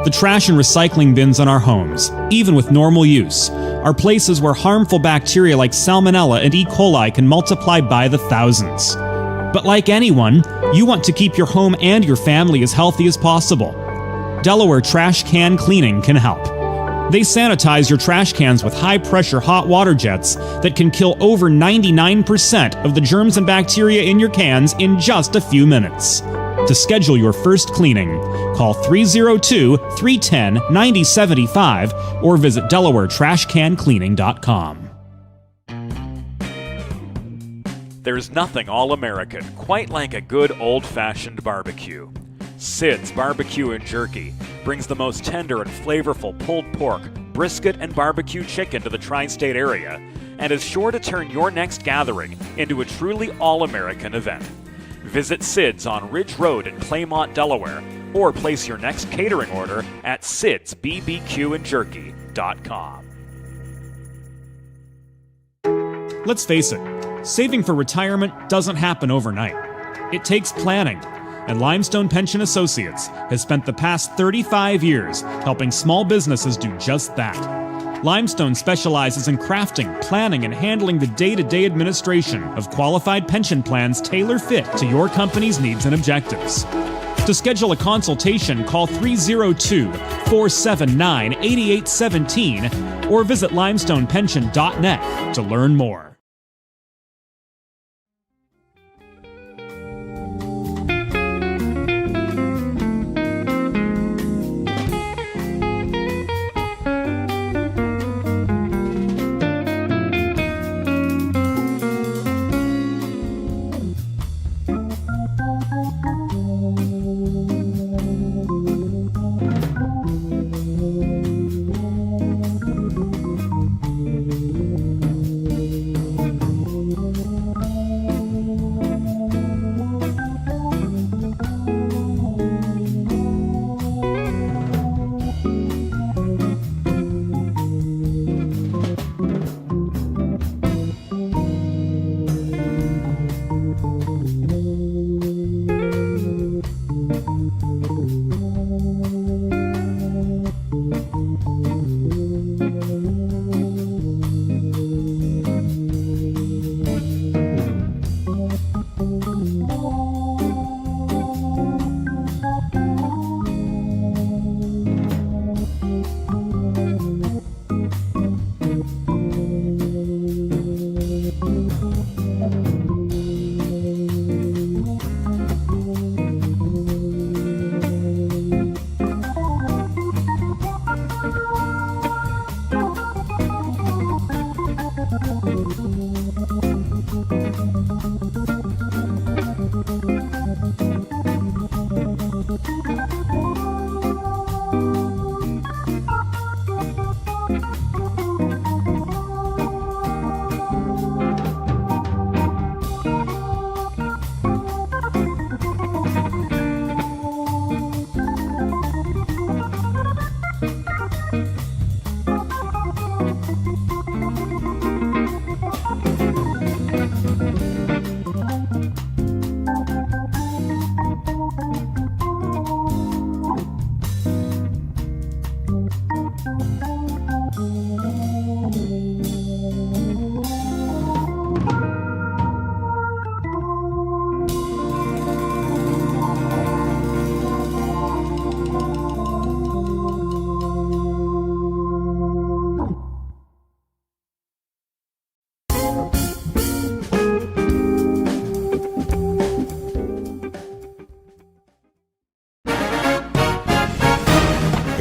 The trash and recycling bins in our homes, even with normal use, are places where harmful bacteria like Salmonella and E. coli can multiply by the thousands. But like anyone, you want to keep your home and your family as healthy as possible. Delaware Trash Can Cleaning can help. They sanitize your trash cans with high-pressure hot water jets that can kill over 99% of the germs and bacteria in your cans in just a few minutes. To schedule your first cleaning, call 302-310-9075 or visit DelawareTrashCanCleaning.com. There's nothing all-American quite like a good old-fashioned barbecue. Sid's Barbecue and Jerky brings the most tender and flavorful pulled pork, brisket, and barbecue chicken to the tri-state area and is sure to turn your next gathering into a truly all-American event. Visit Sid's on Ridge Road in Claymont, Delaware, or place your next catering order at sidsbbqandjerky.com. Let's face it, saving for retirement doesn't happen overnight. It takes planning, and Limestone Pension Associates has spent the past 35 years helping small businesses do just that. Limestone specializes in crafting, planning, and handling the day-to-day administration of qualified pension plans tailor-fit to your company's needs and objectives. To schedule a consultation, call 302-479-8817 or visit limestonepension.net to learn more.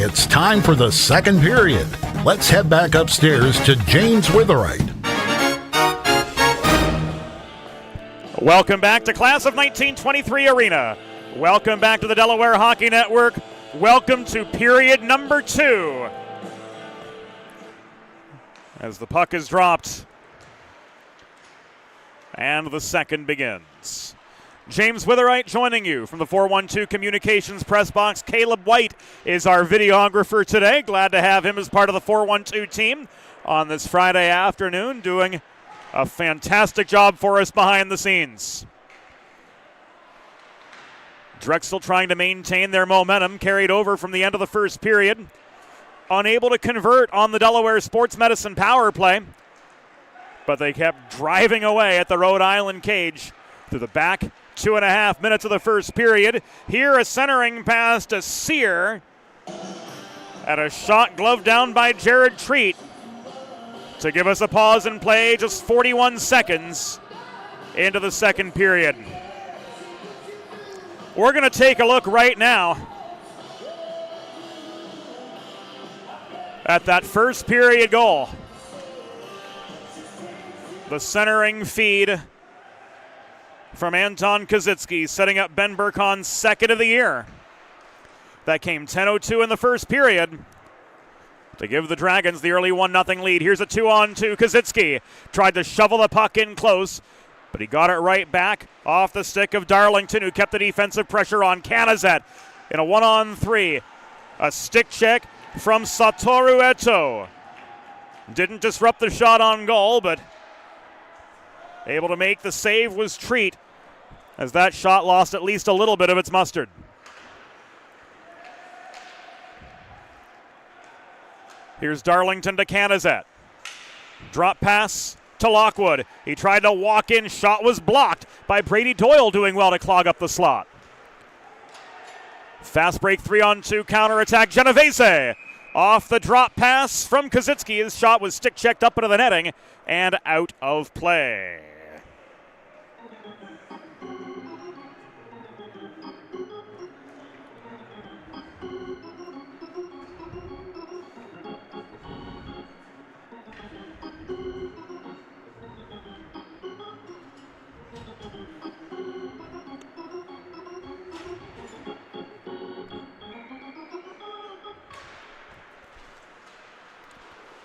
It's time for the second period. Let's head back upstairs to James Witherite. Welcome back to Class of 1923 Arena. Welcome back to the Delaware Hockey Network. Welcome to period number 2. As the puck is dropped and the second begins. James Witherite joining you from the 412 Communications Press Box. Caleb White is our videographer today. Glad to have him as part of the 412 team on this Friday afternoon, doing a fantastic job for us behind the scenes. Drexel trying to maintain their momentum, carried over from the end of the first period. Unable to convert on the Delaware Sports Medicine power play, but they kept driving away at the Rhode Island cage through the back 2.5 minutes of the first period. Here a centering pass to Sear, and a shot gloved down by Jared Treat to give us a pause in play just 41 seconds into the second period. We're going to take a look right now at that first period goal. The centering feed from Anton Kazitsky, setting up Ben Burkon's second of the year. That came 10:02 in the first period to give the Dragons the early 1-0 lead. Here's a 2-on-2. Kazitsky tried to shovel the puck in close, but he got it right back off the stick of Darlington, who kept the defensive pressure on. Canizet in a 1-on-3. A stick check from Satoru Eto. Didn't disrupt the shot on goal, but able to make the save was Treat, as that shot lost at least a little bit of its mustard. Here's Darlington to Canizet. Drop pass to Lockwood. He tried to walk in. Shot was blocked by Brady Doyle, doing well to clog up the slot. Fast break 3-on-2 counterattack. Genovese off the drop pass from Kozycki. His shot was stick checked up into the netting and out of play.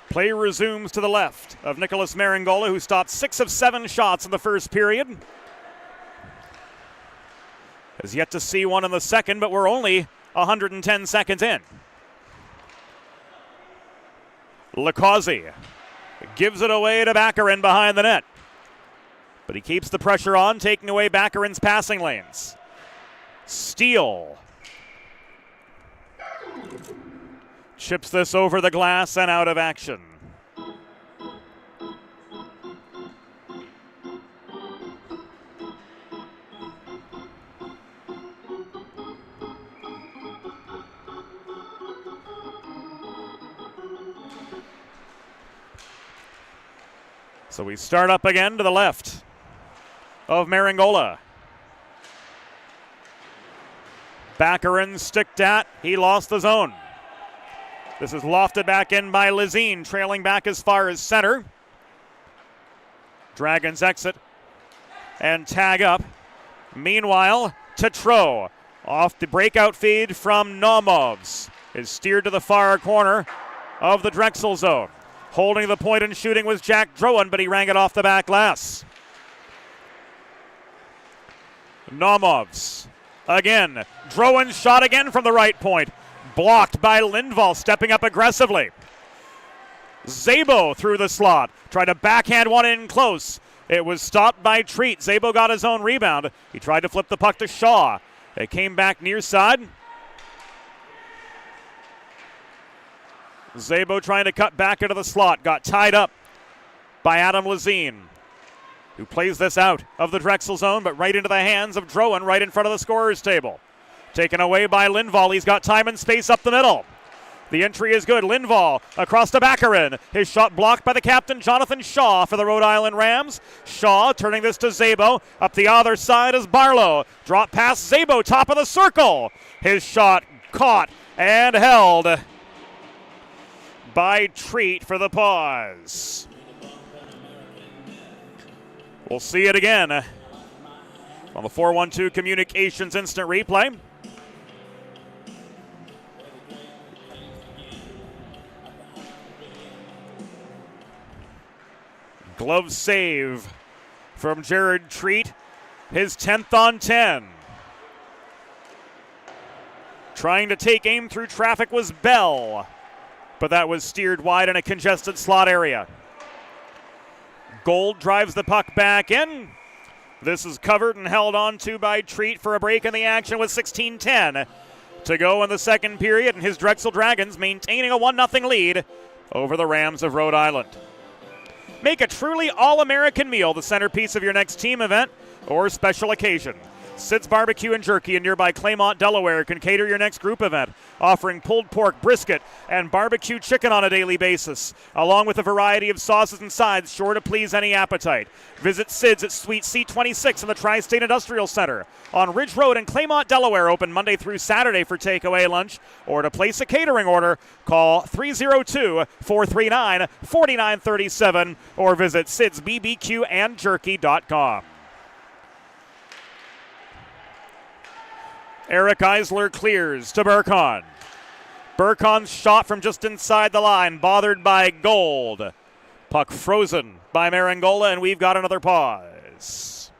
Play resumes to the left of Nicholas Maringola, who stopped 6 of 7 shots in the first period. Has yet to see one in the second, but we're only 110 seconds in. Lacazzi gives it away to Baccarin behind the net. But he keeps the pressure on, taking away Baccarin's passing lanes. Steele chips this over the glass and out of action. So we start up again to the left of Maringola. Baccarin sticked at. He lost the zone. This is lofted back in by Lizine, trailing back as far as center. Dragons exit and tag up. Meanwhile, Tetreault off the breakout feed from Naumovs is steered to the far corner of the Drexel zone. Holding the point and shooting was Jack Drowan, but he rang it off the back glass. Naumovs again. Drowan's shot again from the right point. Blocked by Lindvall, stepping up aggressively. Szabo through the slot. Tried to backhand one in close. It was stopped by Treat. Szabo got his own rebound. He tried to flip the puck to Shaw. It came back near side. Szabo trying to cut back into the slot. Got tied up by Adam Lizine, who plays this out of the Drexel zone, but right into the hands of Drowan, right in front of the scorer's table. Taken away by Lindvall. He's got time and space up the middle. The entry is good. Lindvall across to Baccarin. His shot blocked by the captain, Jonathan Shaw, for the Rhode Island Rams. Shaw turning this to Szabo. Up the other side is Barlow. Drop past Szabo, top of the circle. His shot caught and held by Treat for the pause. We'll see it again on the 4-1-2 Communications instant replay. Glove save from Jared Treat, his 10th on 10. Trying to take aim through traffic was Bell, but that was steered wide in a congested slot area. Gold drives the puck back in. This is covered and held on to by Treat for a break in the action with 16:10 to go in the second period, and his Drexel Dragons maintaining a 1-0 lead over the Rams of Rhode Island. Make a truly all-American meal the centerpiece of your next team event or special occasion. Sid's Barbecue and Jerky in nearby Claymont, Delaware can cater your next group event, offering pulled pork, brisket, and barbecue chicken on a daily basis, along with a variety of sauces and sides sure to please any appetite. Visit Sid's at Suite C26 in the Tri-State Industrial Center on Ridge Road in Claymont, Delaware, open Monday through Saturday for takeaway lunch, or to place a catering order, call 302-439-4937 or visit sidsbbqandjerky.com. Eric Eisler clears to Burkon. Burkon's shot from just inside the line, bothered by Gold. Puck frozen by Maringola, and we've got another pause.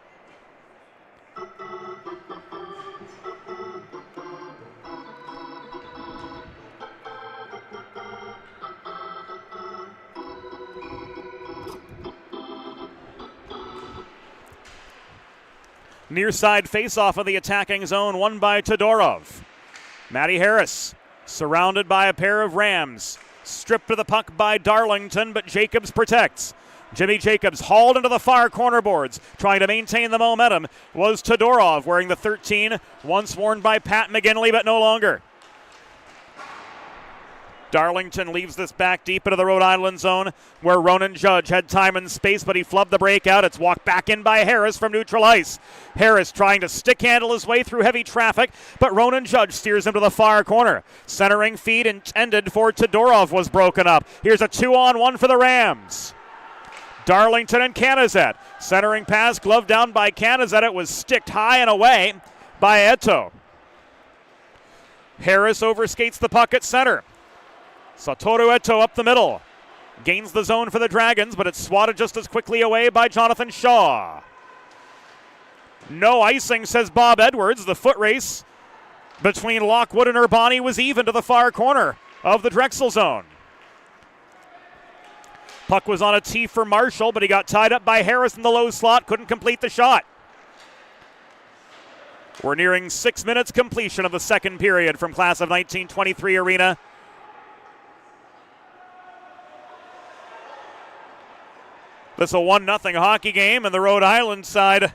Near side face-off of the attacking zone, won by Todorov. Matty Harris surrounded by a pair of Rams. Stripped of the puck by Darlington, but Jacobs protects. Jimmy Jacobs hauled into the far corner boards. Trying to maintain the momentum was Todorov, wearing the 13, once worn by Pat McGinley, but no longer. Darlington leaves this back deep into the Rhode Island zone where Ronan Judge had time and space, but he flubbed the breakout. It's walked back in by Harris from neutral ice. Harris trying to stick handle his way through heavy traffic, but Ronan Judge steers him to the far corner. Centering feed intended for Todorov was broken up. Here's a 2-on-1 for the Rams. Darlington and Canizet. Centering pass, gloved down by Canizet. It was sticked high and away by Eto. Harris overskates the puck at center. Satoru Eto up the middle. Gains the zone for the Dragons, but it's swatted just as quickly away by Jonathan Shaw. No icing, says Bob Edwards. The foot race between Lockwood and Urbani was even to the far corner of the Drexel zone. Puck was on a tee for Marshall, but he got tied up by Harris in the low slot, couldn't complete the shot. We're nearing 6 minutes completion of the second period from Class of 1923 Arena. This is a 1-0 hockey game, and the Rhode Island side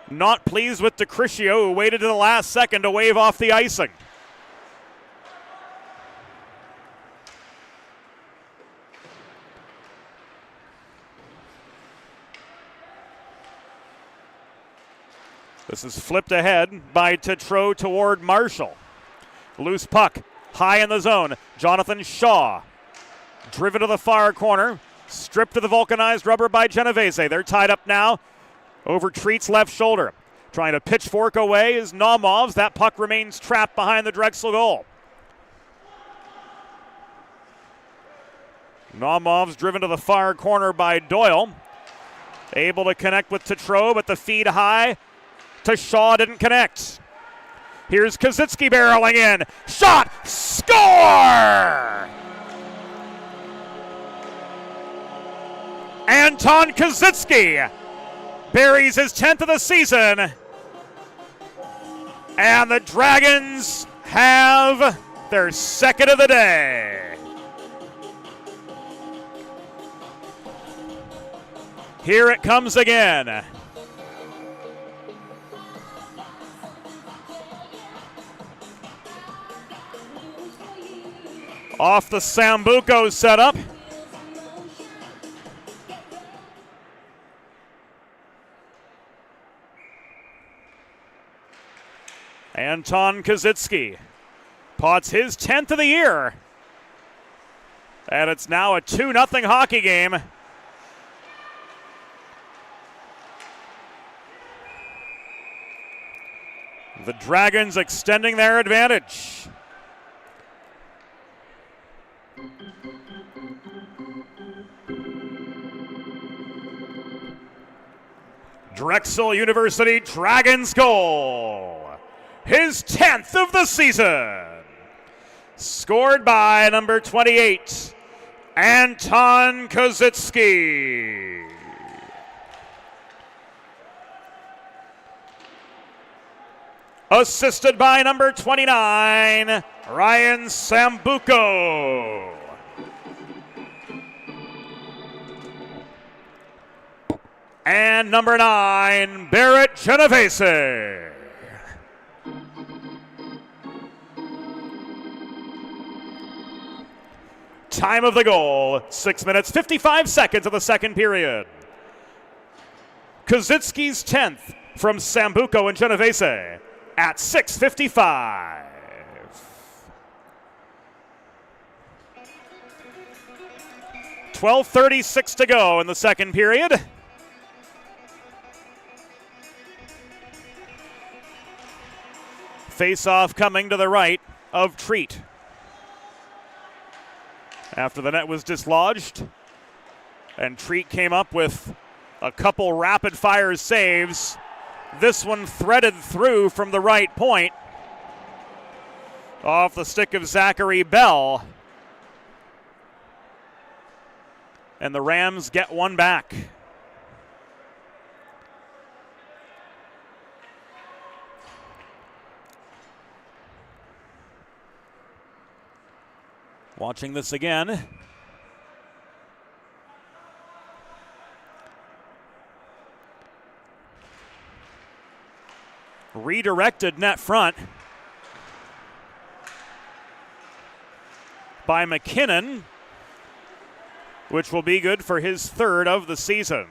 not pleased with DeCriscio, who waited to the last second to wave off the icing. This is flipped ahead by Tetreault toward Marshall. Loose puck, high in the zone. Jonathan Shaw. Driven to the far corner, stripped to the vulcanized rubber by Genovese. They're tied up now over Treat's left shoulder. Trying to pitchfork away is Naumovs. That puck remains trapped behind the Drexel goal. Naumovs driven to the far corner by Doyle. Able to connect with Tetreault, but the feed high to Shaw didn't connect. Here's Kazitsky barreling in. Shot! Score! Anton Kazitsky buries his 10th of the season, and the Dragons have their second of the day. Here it comes again. Off the Sambuco setup. Anton Kazitsky pots his 10th of the year. And it's now a 2-0 hockey game. The Dragons extending their advantage. Drexel University Dragons goal. His 10th of the season. Scored by number 28, Anton Kazitsky. Assisted by number 29, Ryan Sambuco. And number 9, Barrett Genovese. Time of the goal, 6 minutes, 55 seconds of the second period. Kazitsky's 10th from Sambuco and Genovese at 6:55. $12:36 to go in the second period. Face-off coming to the right of Treat. After the net was dislodged, and Treat came up with a couple rapid-fire saves. This one threaded through from the right point, off the stick of Zachary Bell. And the Rams get one back. Watching this again. Redirected net front by McKinnon, which will be good for his third of the season.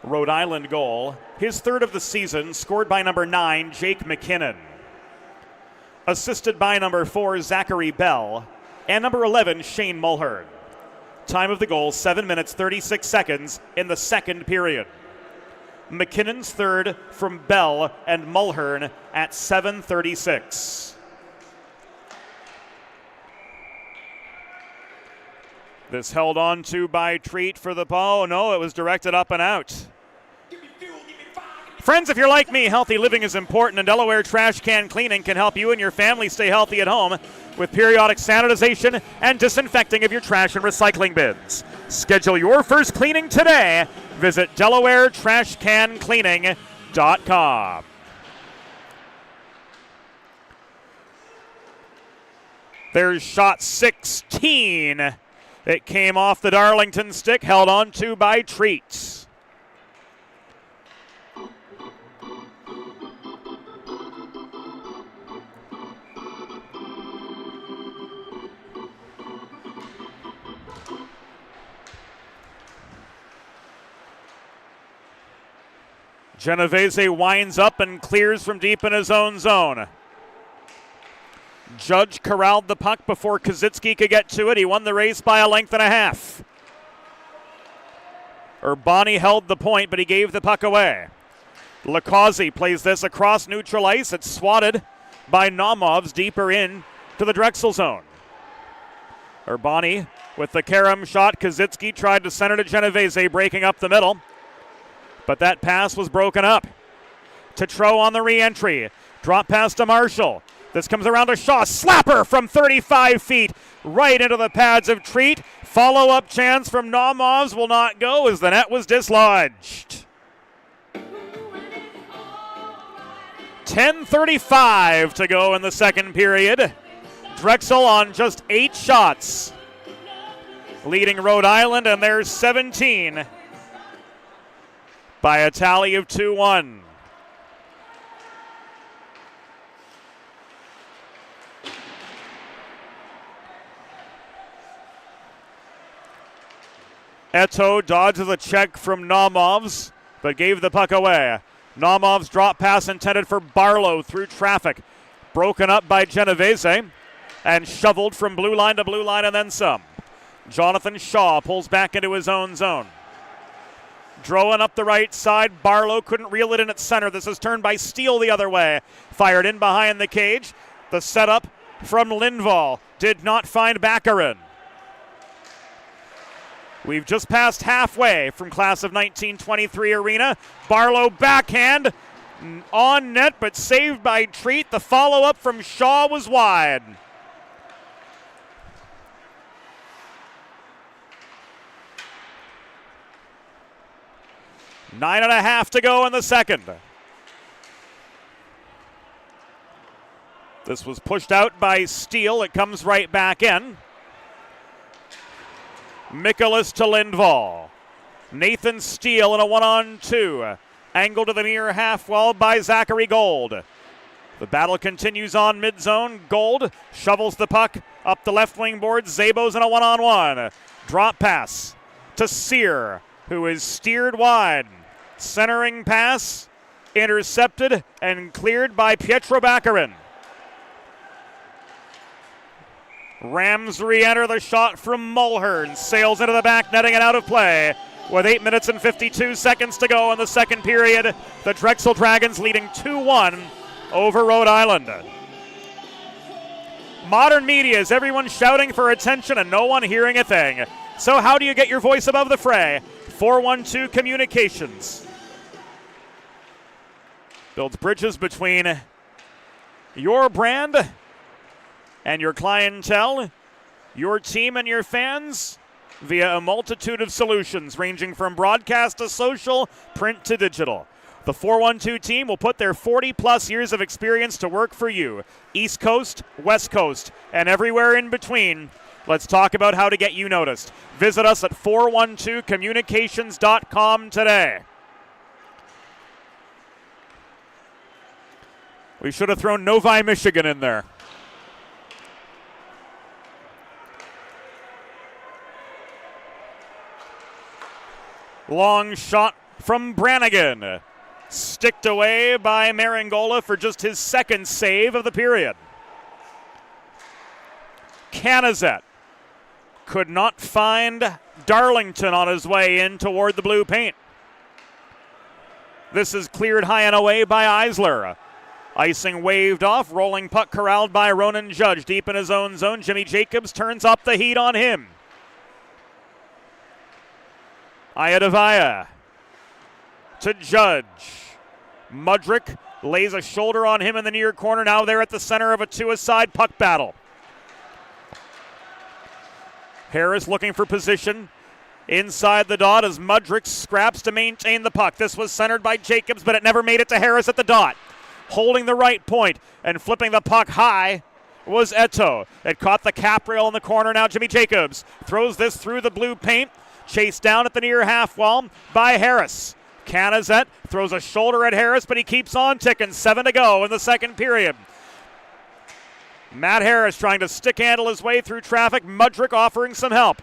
Rhode Island goal, his third of the season, scored by number 9, Jake McKinnon. Assisted by number 4, Zachary Bell, and number 11, Shane Mulhern. Time of the goal, 7 minutes, 36 seconds in the second period. McKinnon's third from Bell and Mulhern at 7:36. This held on to by Treat for the ball. No, it was directed up and out. Friends, if you're like me, healthy living is important, and Delaware Trash Can Cleaning can help you and your family stay healthy at home with periodic sanitization and disinfecting of your trash and recycling bins. Schedule your first cleaning today. Visit DelawareTrashCanCleaning.com. There's shot 16. It came off the Darlington stick, held on to by Treat. Genovese winds up and clears from deep in his own zone. Judge corralled the puck before Kazitsky could get to it. He won the race by a length and a half. Urbani held the point, but he gave the puck away. Lacazzi plays this across neutral ice. It's swatted by Naumovs deeper in to the Drexel zone. Urbani with the Karam shot. Kazitsky tried to center to Genovese, breaking up the middle. But that pass was broken up. Tetreault on the re-entry. Drop pass to Marshall. This comes around to Shaw. Slapper from 35 feet right into the pads of Treat. Follow-up chance from Naumovs will not go as the net was dislodged. 10:35 to go in the second period. Drexel on just 8 shots, leading Rhode Island, and there's 17 by a tally of 2-1. Eto dodges a check from Naumovs, but gave the puck away. Naumovs drop pass intended for Barlow through traffic. Broken up by Genovese and shoveled from blue line to blue line and then some. Jonathan Shaw pulls back into his own zone. Drouin up the right side. Barlow couldn't reel it in at center. This is turned by Steele the other way. Fired in behind the cage. The setup from Lindvall did not find Baccarin. We've just passed halfway from class of 1923 arena. Barlow backhand on net, but saved by Treat. The follow-up from Shaw was wide. Nine and a half to go in the second. This was pushed out by Steele. It comes right back in. Mikolas to Lindvall. Nathan Steele in a 1-on-2. Angled to the near half wall by Zachary Gold. The battle continues on mid-zone. Gold shovels the puck up the left wing board. Zabo's in a 1-on-1. Drop pass to Sear, who is steered wide. Centering pass, intercepted and cleared by Pietro Baccarin. Rams re-enter the shot from Mulhern. Sails into the back netting and out of play. With 8 minutes and 52 seconds to go in the second period, the Drexel Dragons leading 2-1 over Rhode Island. Modern media is everyone shouting for attention and no one hearing a thing. So how do you get your voice above the fray? 412 Communications builds bridges between your brand and your clientele, your team and your fans, via a multitude of solutions ranging from broadcast to social, print to digital. The 412 team will put their 40-plus years of experience to work for you, East Coast, West Coast, and everywhere in between. Let's talk about how to get you noticed. Visit us at 412communications.com today. We should have thrown Novi, Michigan in there. Long shot from Brannigan. Sticked away by Maringola for just his second save of the period. Canizet could not find Darlington on his way in toward the blue paint. This is cleared high and away by Eisler. Icing waved off, rolling puck corralled by Ronan Judge deep in his own zone. Jimmy Jacobs turns up the heat on him. Iadavaya to Judge. Mudrick lays a shoulder on him in the near corner. Now they're at the center of a two-a-side puck battle. Harris looking for position inside the dot as Mudrick scraps to maintain the puck. This was centered by Jacobs, but it never made it to Harris at the dot. Holding the right point and flipping the puck high was Eto. It caught the cap rail in the corner. Now Jimmy Jacobs throws this through the blue paint. Chased down at the near half wall by Harris. Canizet throws a shoulder at Harris, but he keeps on ticking. 7 to go in the second period. Matt Harris trying to stick handle his way through traffic. Mudrick offering some help.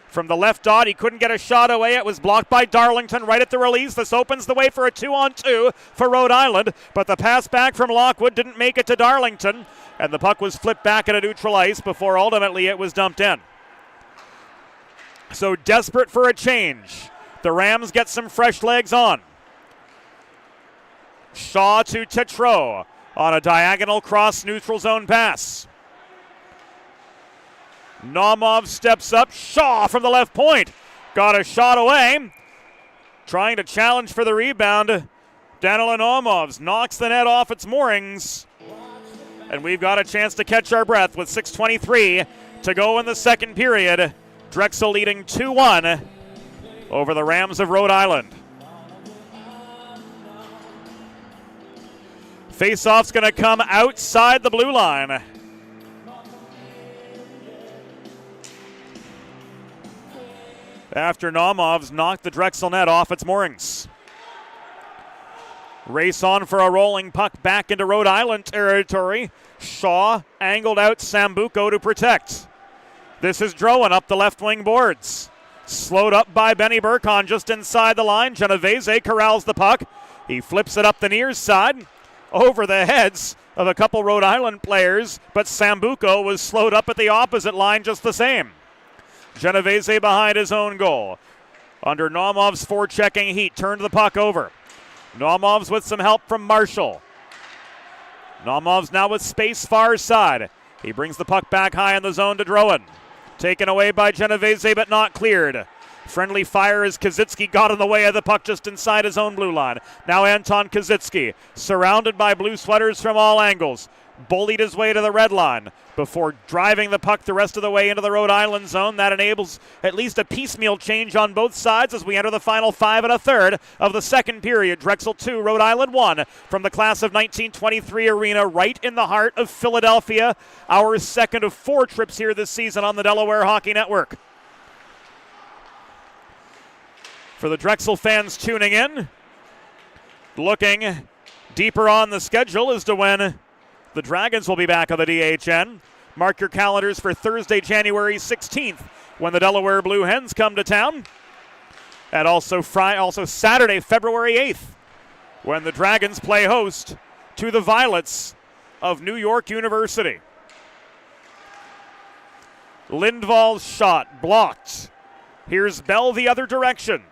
From the left dot, he couldn't get a shot away. It was blocked by Darlington right at the release. This opens the way for a 2-on-2 for Rhode Island, but the pass back from Lockwood didn't make it to Darlington, and the puck was flipped back at a neutral ice before ultimately it was dumped in. So desperate for a change. The Rams get some fresh legs on. Shaw to Tetreault on a diagonal cross neutral zone pass. Naumov steps up. Shaw from the left point. Got a shot away. Trying to challenge for the rebound. Danila Naumovs knocks the net off its moorings. And we've got a chance to catch our breath with 6:23 to go in the second period. Drexel leading 2-1 over the Rams of Rhode Island. Faceoff's going to come outside the blue line. After Naumovs knocked the Drexel net off its moorings. Race on for a rolling puck back into Rhode Island territory. Shaw angled out Sambuco to protect. This is Drowan up the left wing boards. Slowed up by Benny Burkon just inside the line. Genovese corrals the puck. He flips it up the near side over the heads of a couple Rhode Island players, but Sambuco was slowed up at the opposite line just the same. Genovese behind his own goal. Under Naumov's forechecking heat, turned the puck over. Naumov's with some help from Marshall. Naumov's now with space far side. He brings the puck back high in the zone to Drowan. Taken away by Genovese, but not cleared. Friendly fire as Kazitsky got in the way of the puck just inside his own blue line. Now Anton Kazitsky, surrounded by blue sweaters from all angles, bullied his way to the red line before driving the puck the rest of the way into the Rhode Island zone. That enables at least a piecemeal change on both sides as we enter the final 5 1/3 of the second period. Drexel 2, Rhode Island 1 from the class of 1923 arena right in the heart of Philadelphia. Our second of 4 trips here this season on the Delaware Hockey Network. For the Drexel fans tuning in, looking deeper on the schedule as to when the Dragons will be back on the DHN. Mark your calendars for Thursday, January 16th, when the Delaware Blue Hens come to town. And also Saturday, February 8th, when the Dragons play host to the Violets of New York University. Lindvall's shot blocked. Here's Bell the other direction.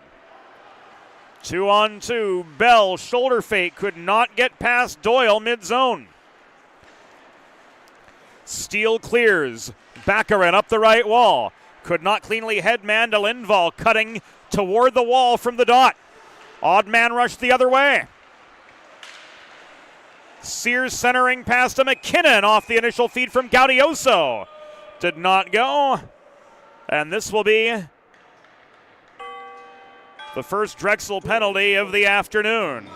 2-on-2. Bell, shoulder fake, could not get past Doyle mid-zone. Steele clears. Baccarin up the right wall. Could not cleanly headman to Lindvall, cutting toward the wall from the dot. Odd man rush the other way. Sears centering past to McKinnon off the initial feed from Gaudioso. Did not go. And this will be The first Drexel penalty of the afternoon.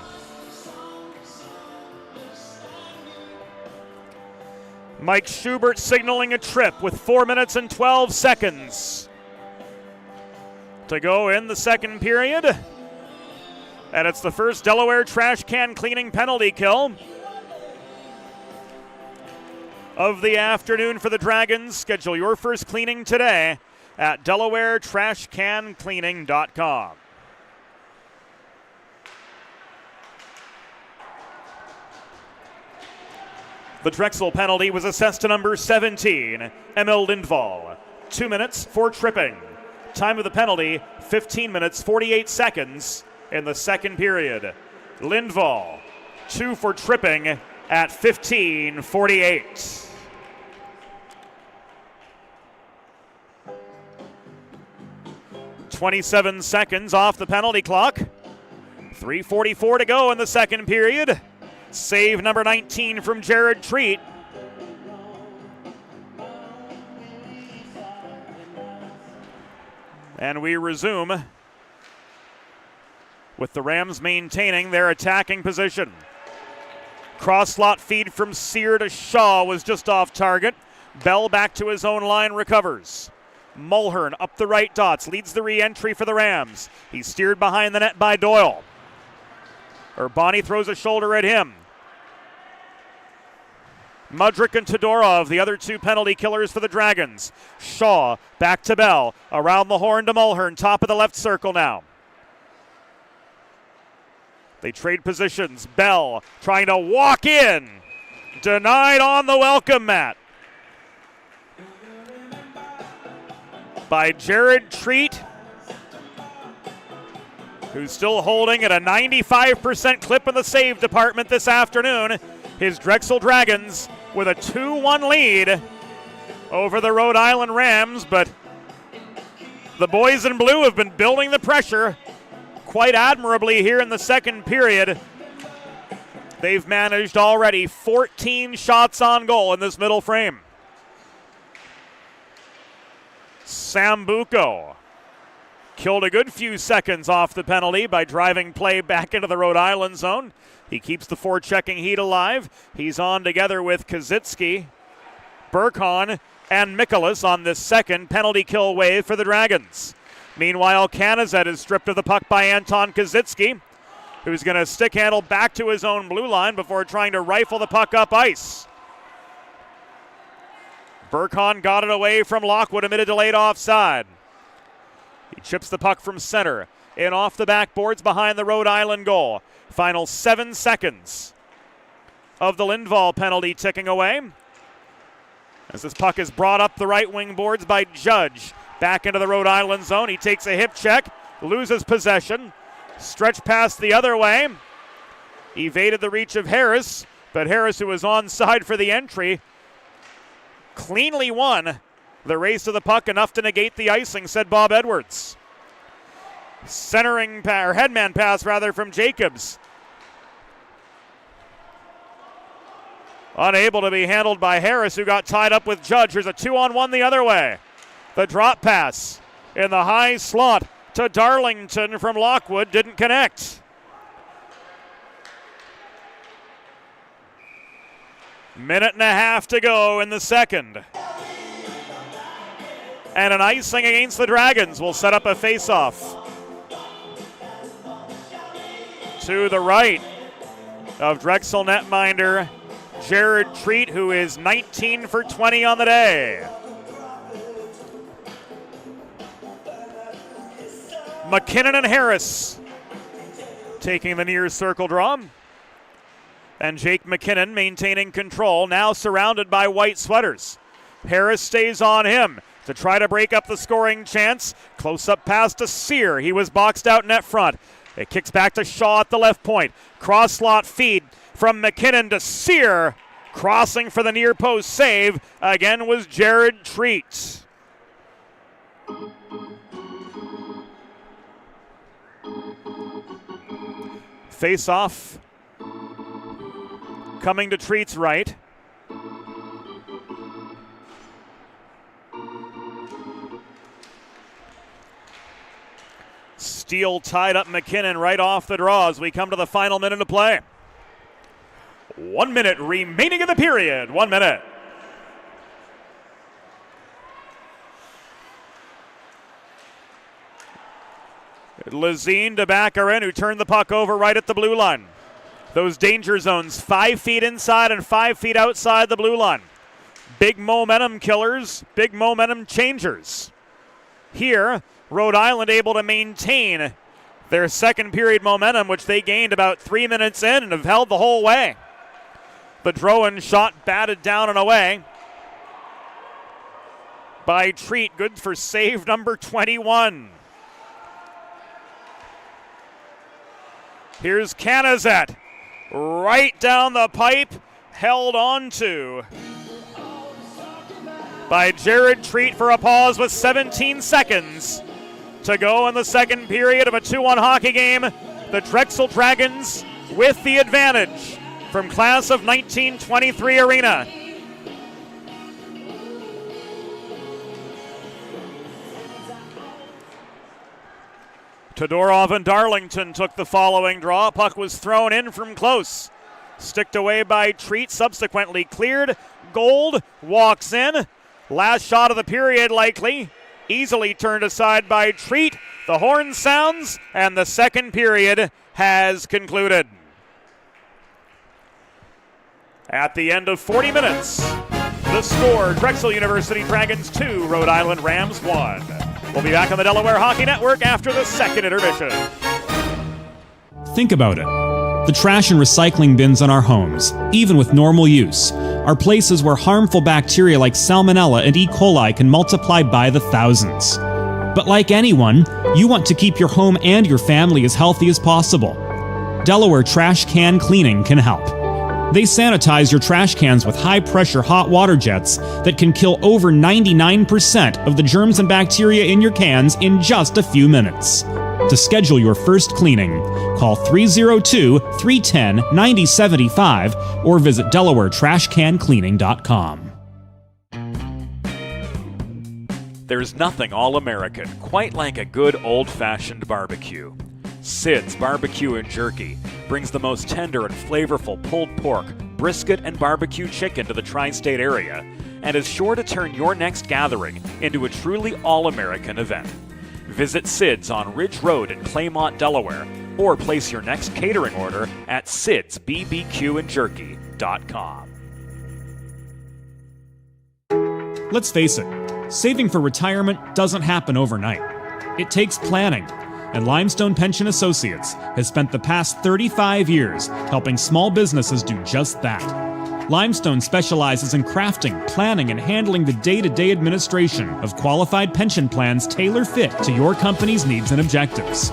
Mike Schubert signaling a trip with 4 minutes and 12 seconds to go in the second period. And it's the first Delaware trash can cleaning penalty kill of the afternoon for the Dragons. Schedule your first cleaning today at DelawareTrashCanCleaning.com. The Drexel penalty was assessed to number 17, Emil Lindvall. 2 minutes for tripping. Time of the penalty, 15 minutes, 48 seconds in the second period. Lindvall, 2 for tripping at 15:48. "27 seconds off the penalty clock. 3:44 to go in the second period. Save number 19 from Jared Treat. And we resume with the Rams maintaining their attacking position. Cross slot feed from Sear to Shaw was just off target. Bell back to his own line, recovers. Mulhern up the right dots, leads the re-entry for the Rams. He's steered behind the net by Doyle. Urbani throws a shoulder at him. Mudrick and Todorov, the other two penalty killers for the Dragons. Shaw back to Bell, around the horn to Mulhern, top of the left circle now. They trade positions. Bell trying to walk in. Denied on the welcome mat by Jared Treat, who's still holding at a 95% clip in the save department this afternoon. His Drexel Dragons with a 2-1 lead over the Rhode Island Rams, but the boys in blue have been building the pressure quite admirably here in the second period. They've managed already 14 shots on goal in this middle frame. Sambuco killed a good few seconds off the penalty by driving play back into the Rhode Island zone. He keeps the forechecking heat alive. He's on together with Kazitsky, Burkhan, and Mikolas on this second penalty kill wave for the Dragons. Meanwhile, Kanazet is stripped of the puck by Anton Kazitsky, who's going to stick handle back to his own blue line before trying to rifle the puck up ice. Burkhan got it away from Lockwood amid a delayed offside. He chips the puck from center in off the backboards behind the Rhode Island goal. Final 7 seconds of the Lindvall penalty ticking away as this puck is brought up the right wing boards by Judge. Back into the Rhode Island zone. He takes a hip check, loses possession, stretch pass the other way. Evaded the reach of Harris, but Harris, who was onside for the entry, cleanly won the race to the puck, enough to negate the icing, said Bob Edwards. Centering or headman pass rather from Jacobs. Unable to be handled by Harris, who got tied up with Judge. Here's a 2-on-1 the other way. The drop pass in the high slot to Darlington from Lockwood didn't connect. Minute and a half to go in the second. And an icing against the Dragons will set up a face-off. To the right of Drexel netminder Jared Treat, who is 19 for 20 on the day. McKinnon and Harris taking the near circle draw. And Jake McKinnon maintaining control, now surrounded by white sweaters. Harris stays on him to try to break up the scoring chance. Close-up pass to Sear. He was boxed out net front. It kicks back to Shaw at the left point. Cross-slot feed from McKinnon to Sear. Crossing for the near post save again was Jared Treat. Face-off coming to Treat's right. Steele tied up McKinnon right off the draw as we come to the final minute of play. 1 minute remaining in the period. 1 minute. Lazine to Baccarin, who turned the puck over right at the blue line. Those danger zones, 5 feet inside and 5 feet outside the blue line. Big momentum killers, big momentum changers. Here, Rhode Island able to maintain their second period momentum, which they gained about 3 minutes in and have held the whole way. The Drowan shot batted down and away by Treat. Good for save number 21. Here's Canizet. Right down the pipe, held on to by Jared Treat for a pause with 17 seconds to go in the second period of a 2-1 hockey game. The Drexel Dragons with the advantage from class of 1923 arena. Todorov and Darlington took the following draw. Puck was thrown in from close. Sticked away by Treat, subsequently cleared. Gold walks in. Last shot of the period likely. Easily turned aside by Treat. The horn sounds, and the second period has concluded. At the end of 40 minutes, the score, Drexel University Dragons 2, Rhode Island Rams 1. We'll be back on the Delaware Hockey Network after the second intermission. Think about it. The trash and recycling bins in our homes, even with normal use, are places where harmful bacteria like Salmonella and E. coli can multiply by the thousands. But like anyone, you want to keep your home and your family as healthy as possible. Delaware Trash Can Cleaning can help. They sanitize your trash cans with high-pressure hot water jets that can kill over 99% of the germs and bacteria in your cans in just a few minutes. To schedule your first cleaning, call 302-310-9075 or visit DelawareTrashCanCleaning.com. There's nothing all-American quite like a good old-fashioned barbecue. Sid's Barbecue and Jerky brings the most tender and flavorful pulled pork, brisket, and barbecue chicken to the tri-state area and is sure to turn your next gathering into a truly all-American event. Visit Sid's on Ridge Road in Claymont, Delaware, or place your next catering order at sidsbbqandjerky.com. Let's face it, saving for retirement doesn't happen overnight. It takes planning. And Limestone Pension Associates has spent the past 35 years helping small businesses do just that. Limestone specializes in crafting, planning, and handling the day-to-day administration of qualified pension plans tailor-fit to your company's needs and objectives.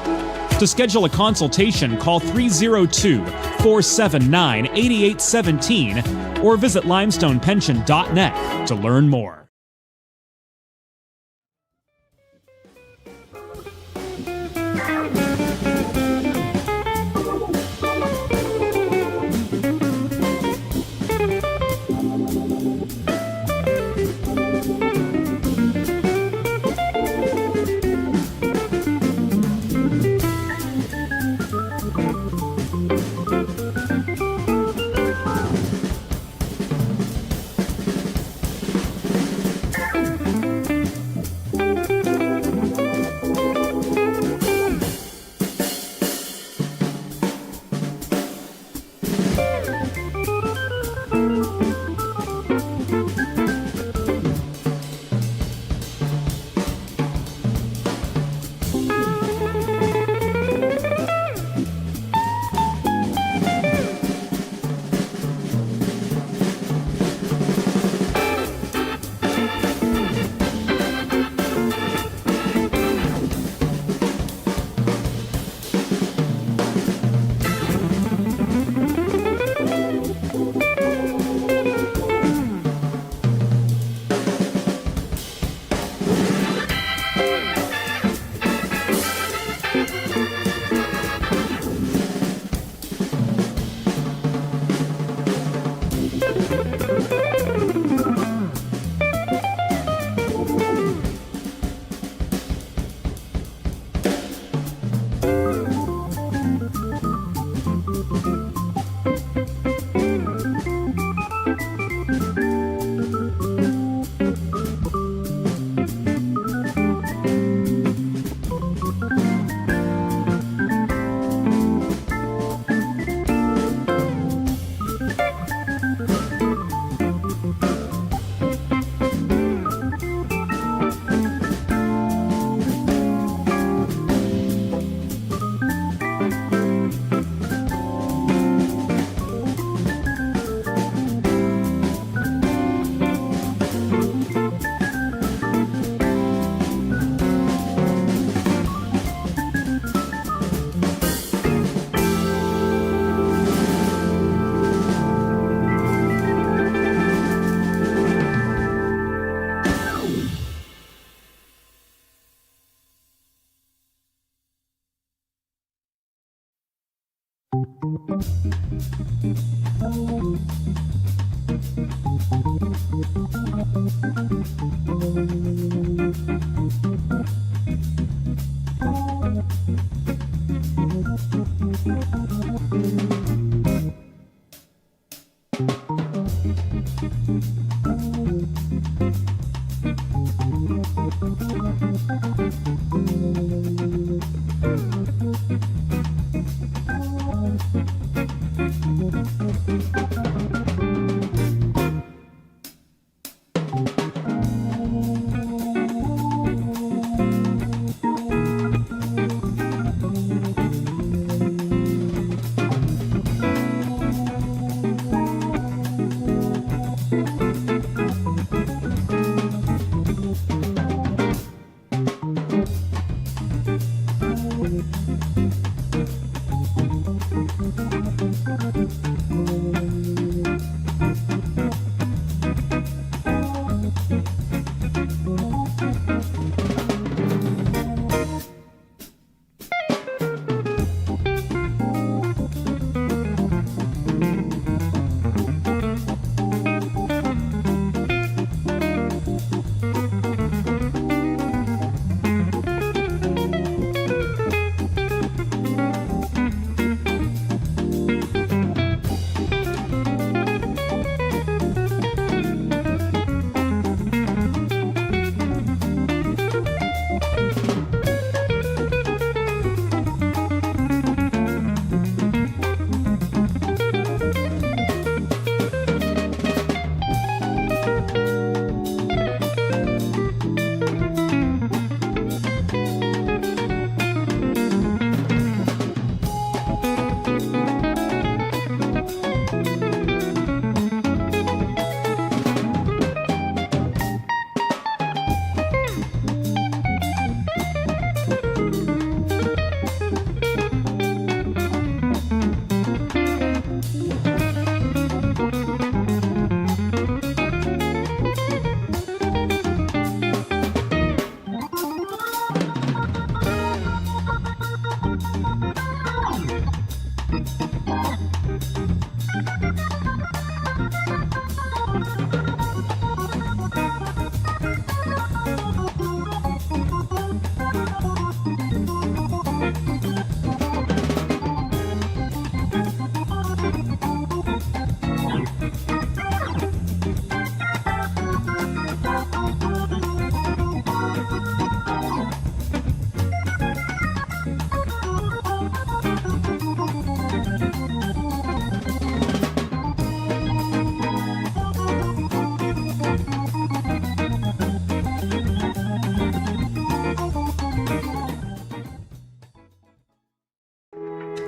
To schedule a consultation, call 302-479-8817 or visit limestonepension.net to learn more.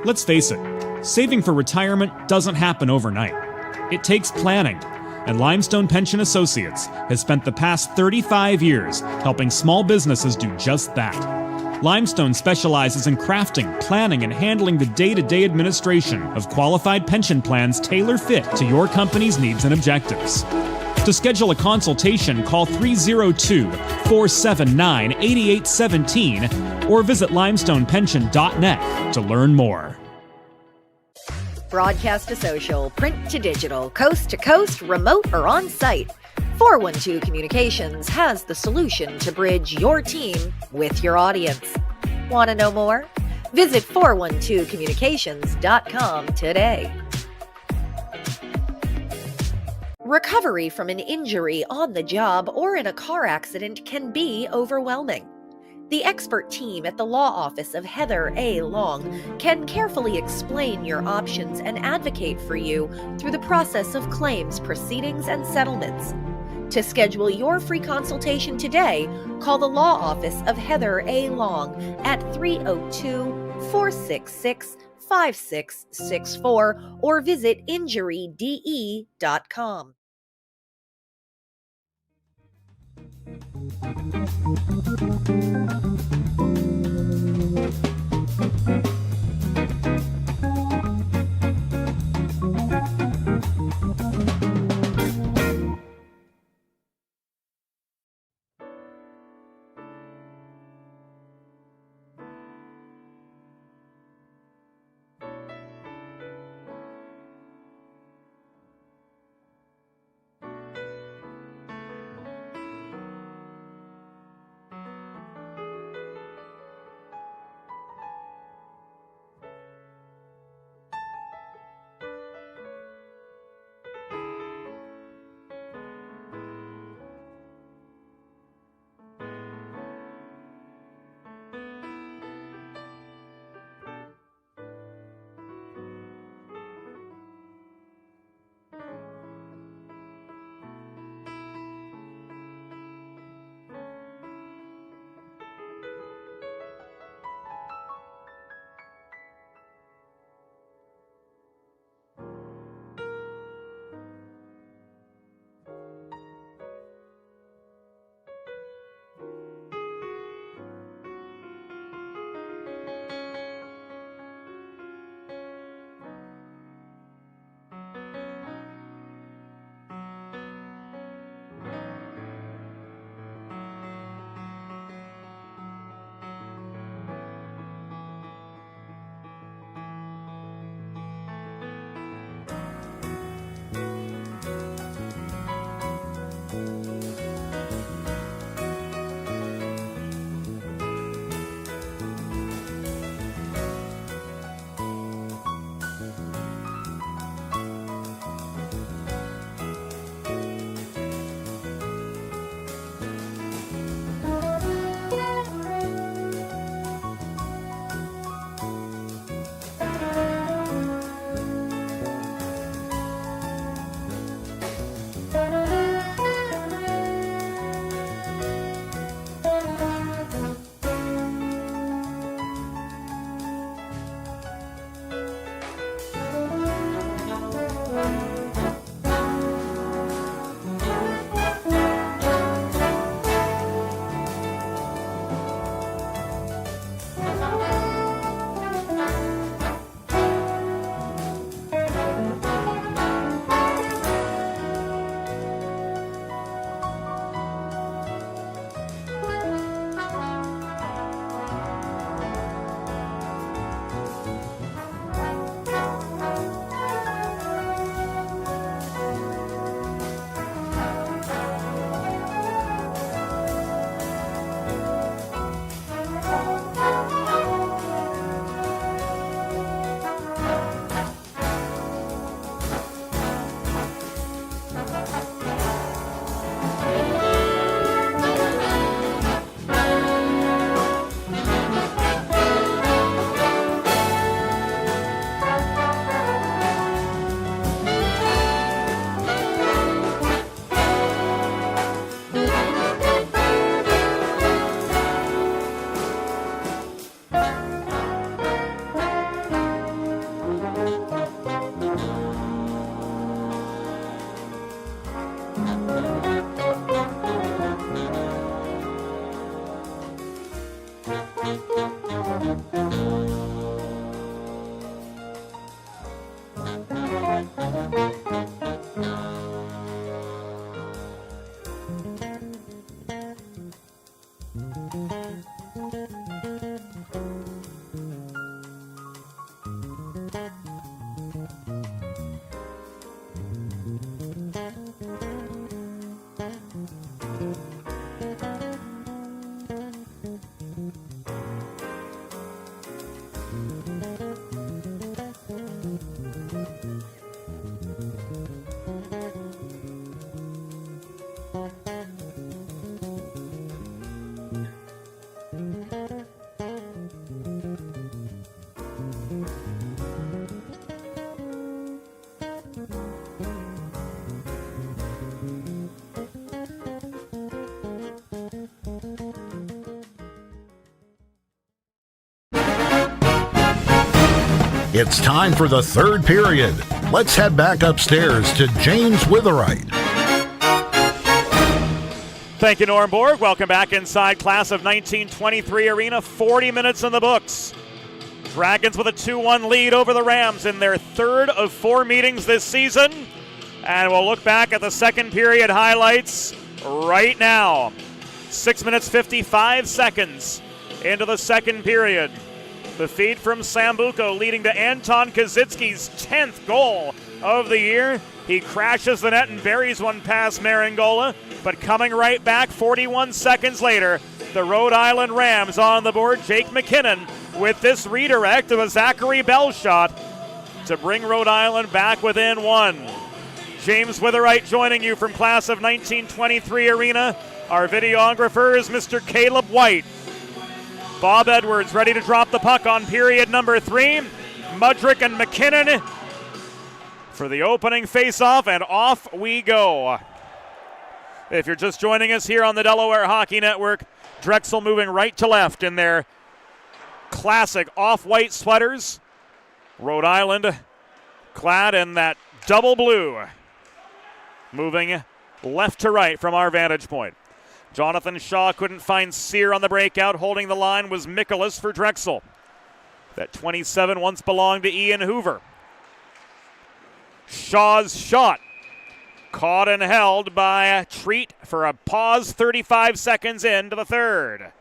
Let's face it, saving for retirement doesn't happen overnight. It takes planning, and Limestone Pension Associates has spent the past 35 years helping small businesses do just that. Limestone specializes in crafting, planning, and handling the day-to-day administration of qualified pension plans tailor-fit to your company's needs and objectives. To schedule a consultation, call 302-479-8817 or visit limestonepension.net to learn more. Broadcast to social, print to digital, coast to coast, remote or on site. 412 Communications has the solution to bridge your team with your audience. Want to know more? Visit 412communications.com today. Recovery from an injury on the job or in a car accident can be overwhelming. The expert team at the law office of Heather A. Long can carefully explain your options and advocate for you through the process of claims, proceedings, and settlements. To schedule your free consultation today, call the law office of Heather A. Long at 302-466-5664 or visit injuryde.com. It's time for the third period. Let's head back upstairs to James Witherite. Thank you, Norm Borg. Welcome back inside Class of 1923 Arena. 40 minutes in the books. Dragons with a 2-1 lead over the Rams in their third of 4 meetings this season. And we'll look back at the second period highlights right now. 6 minutes 55 seconds into the second period. The feed from Sambuco leading to Anton Kazitsky's 10th goal of the year. He crashes the net and buries one past Maringola, but coming right back 41 seconds later, the Rhode Island Rams on the board. Jake McKinnon with this redirect of a Zachary Bell shot to bring Rhode Island back within 1. James Witherite joining you from Class of 1923 Arena. Our videographer is Mr. Caleb White. Bob Edwards ready to drop the puck on period number 3. Mudrick and McKinnon for the opening face-off, and off we go. If you're just joining us here on the Delaware Hockey Network, Drexel moving right to left in their classic off-white sweaters. Rhode Island clad in that double blue, moving left to right from our vantage point. Jonathan Shaw couldn't find Sear on the breakout. Holding the line was Mikolas for Drexel. That 27 once belonged to Ian Hoover. Shaw's shot caught and held by Treat for a pause 35 seconds into the third.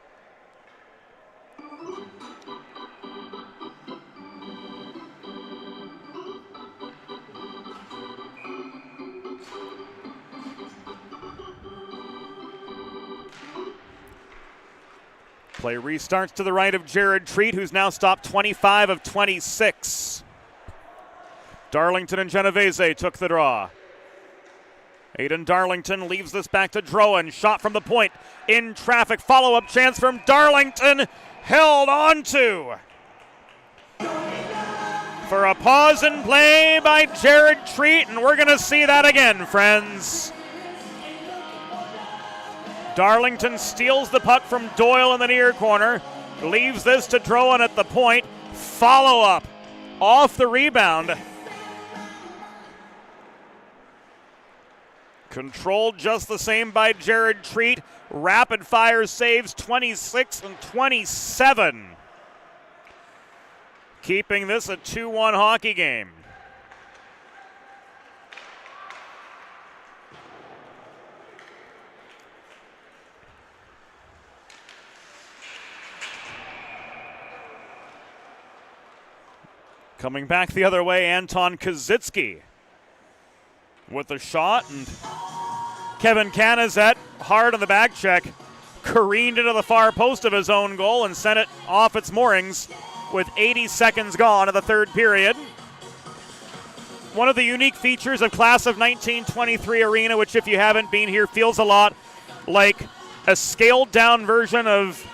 Play restarts to the right of Jared Treat, who's now stopped 25 of 26. Darlington and Genovese took the draw. Aiden Darlington leaves this back to Drowan. Shot from the point. In traffic. Follow-up chance from Darlington. Held on to. For a pause in play by Jared Treat, and we're going to see that again, friends. Darlington steals the puck from Doyle in the near corner. Leaves this to Drowan at the point. Follow-up off the rebound. Controlled just the same by Jared Treat. Rapid fire saves 26 and 27. Keeping this a 2-1 hockey game. Coming back the other way, Anton Kazitsky with the shot, and Kevin Canizet, hard on the back check, careened into the far post of his own goal and sent it off its moorings with 80 seconds gone in the third period. One of the unique features of Class of 1923 Arena, which if you haven't been here, feels a lot like a scaled down version of,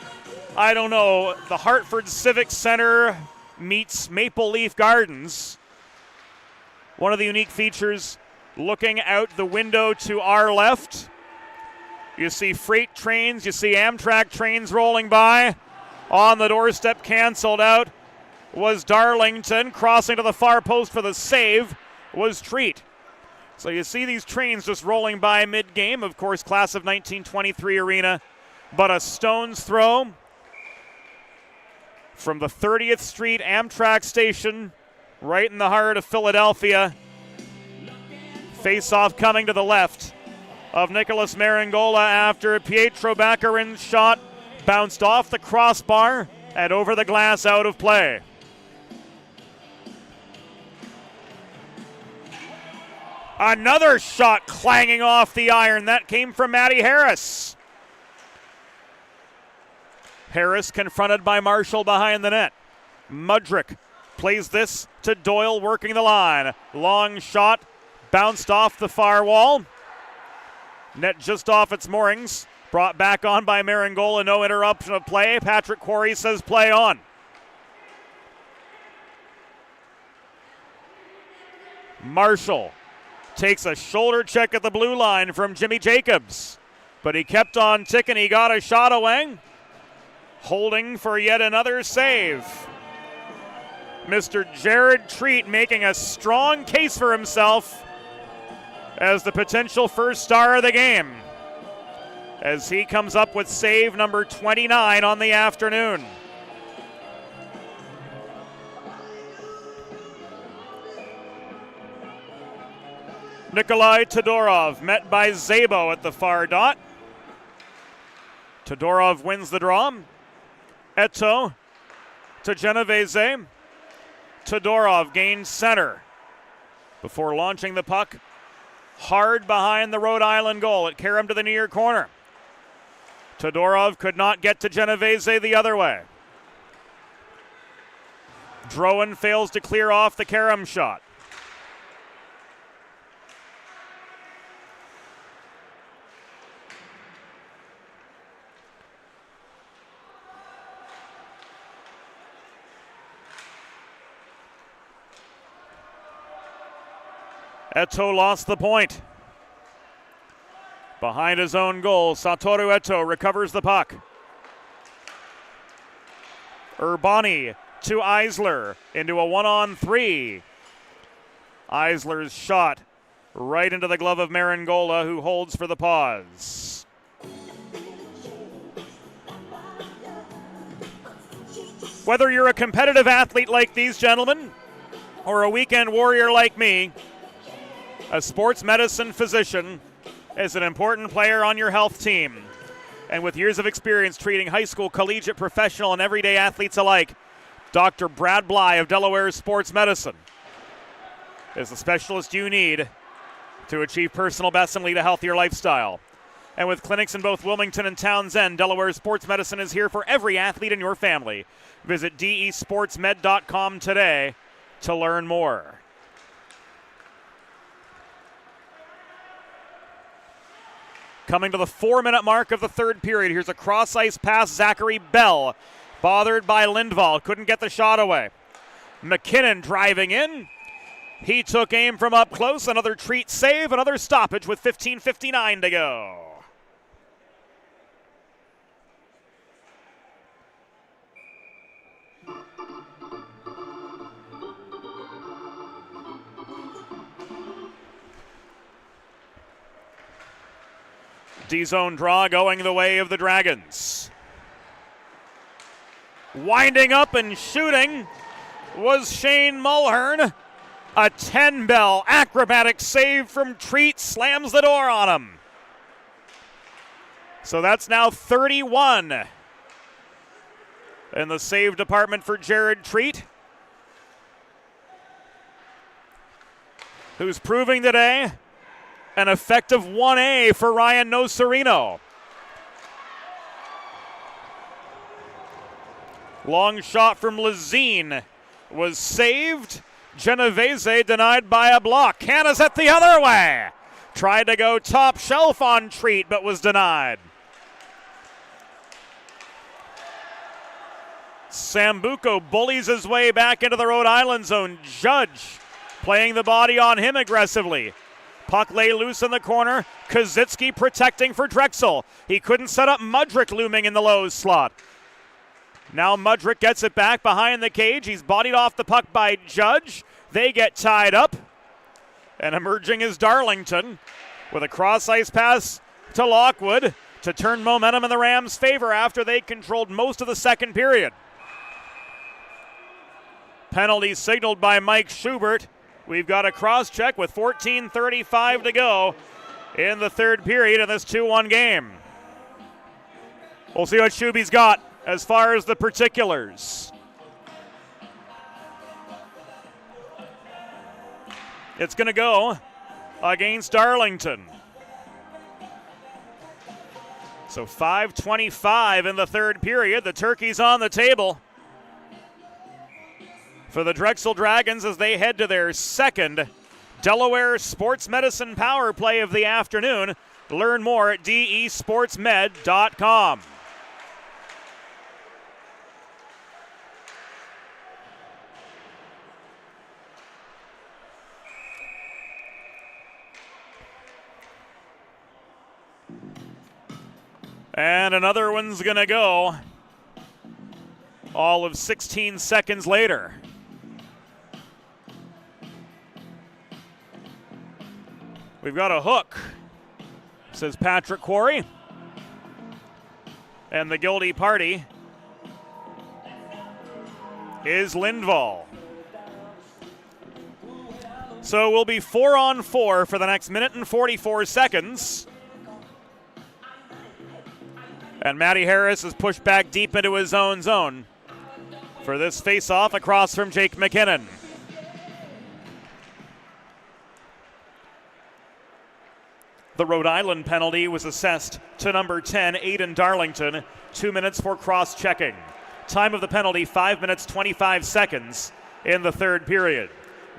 I don't know, the Hartford Civic Center meets Maple Leaf Gardens. One of the unique features, looking out the window to our left, you see freight trains, you see Amtrak trains rolling by. On the doorstep, canceled out, was Darlington. Crossing to the far post for the save was Treat. So you see these trains just rolling by mid-game. Of course, Class of 1923 Arena, but a stone's throw from the 30th Street Amtrak station, right in the heart of Philadelphia. Face-off coming to the left of Nicholas Maringola after Pietro Baccarin's shot bounced off the crossbar and over the glass, out of play. Another shot clanging off the iron. That came from Matty Harris. Harris confronted by Marshall behind the net. Mudrick Plays this to Doyle working the line. Long shot, bounced off the far wall. Net just off its moorings. Brought back on by Maringola, no interruption of play. Patrick Quarry says play on. Marshall takes a shoulder check at the blue line from Jimmy Jacobs, but he kept on ticking. He got a shot away, holding for yet another save. Mr. Jared Treat making a strong case for himself as the potential first star of the game, as he comes up with save number 29 on the afternoon. Nikolai Todorov met by Szabo at the far dot. Todorov wins the draw. Eto to Genovese. Todorov gains center before launching the puck hard behind the Rhode Island goal. It carried him to the near corner. Todorov could not get to Genovese the other way. Drowan fails to clear off the Karam shot. Eto lost the point. Behind his own goal, Satoru Eto recovers the puck. Urbani to Eisler into a 1-on-3. Eisler's shot right into the glove of Maringola, who holds for the pause. Whether you're a competitive athlete like these gentlemen or a weekend warrior like me, a sports medicine physician is an important player on your health team. And with years of experience treating high school, collegiate, professional, and everyday athletes alike, Dr. Brad Bly of Delaware Sports Medicine is the specialist you need to achieve personal best and lead a healthier lifestyle. And with clinics in both Wilmington and Townsend, Delaware Sports Medicine is here for every athlete in your family. Visit desportsmed.com today to learn more. Coming to the 4-minute mark of the third period. Here's a cross-ice pass. Zachary Bell, bothered by Lindvall, couldn't get the shot away. McKinnon driving in. He took aim from up close. Another Treat save, another stoppage with 15:59 to go. D-zone draw going the way of the Dragons. Winding up and shooting was Shane Mulhern. A 10-bell acrobatic save from Treat slams the door on him. So that's now 31 in the save department for Jared Treat, who's proving today an effective 1A for Ryan Nocerino. Long shot from Lazine was saved. Genovese denied by a block. Canizet the other way. Tried to go top shelf on Treat, but was denied. Sambuco bullies his way back into the Rhode Island zone. Judge playing the body on him aggressively. Puck lay loose in the corner. Kazitsky protecting for Drexel. He couldn't set up Mudrick looming in the low slot. Now Mudrick gets it back behind the cage. He's bodied off the puck by Judge. They get tied up. And emerging is Darlington with a cross-ice pass to Lockwood to turn momentum in the Rams' favor after they controlled most of the second period. Penalty signaled by Mike Schubert. We've got a cross-check with 14:35 to go in the third period of this 2-1 game. We'll see what Shuby's got as far as the particulars. It's going to go against Darlington. So 5:25 in the third period. The Turkeys on the table. for the Drexel Dragons as they head to their second Delaware Sports Medicine Power Play of the afternoon. Learn more at desportsmed.com. And another one's going to go all of 16 seconds later. We've got a hook, says Patrick Quarry. And the guilty party is Lindvall. So we'll be 4-on-4 for the next minute and 44 seconds. And Matty Harris is pushed back deep into his own zone for this face-off across from Jake McKinnon. The Rhode Island penalty was assessed to number 10, Aiden Darlington, 2 minutes for cross-checking. Time of the penalty, 5 minutes, 25 seconds in the third period.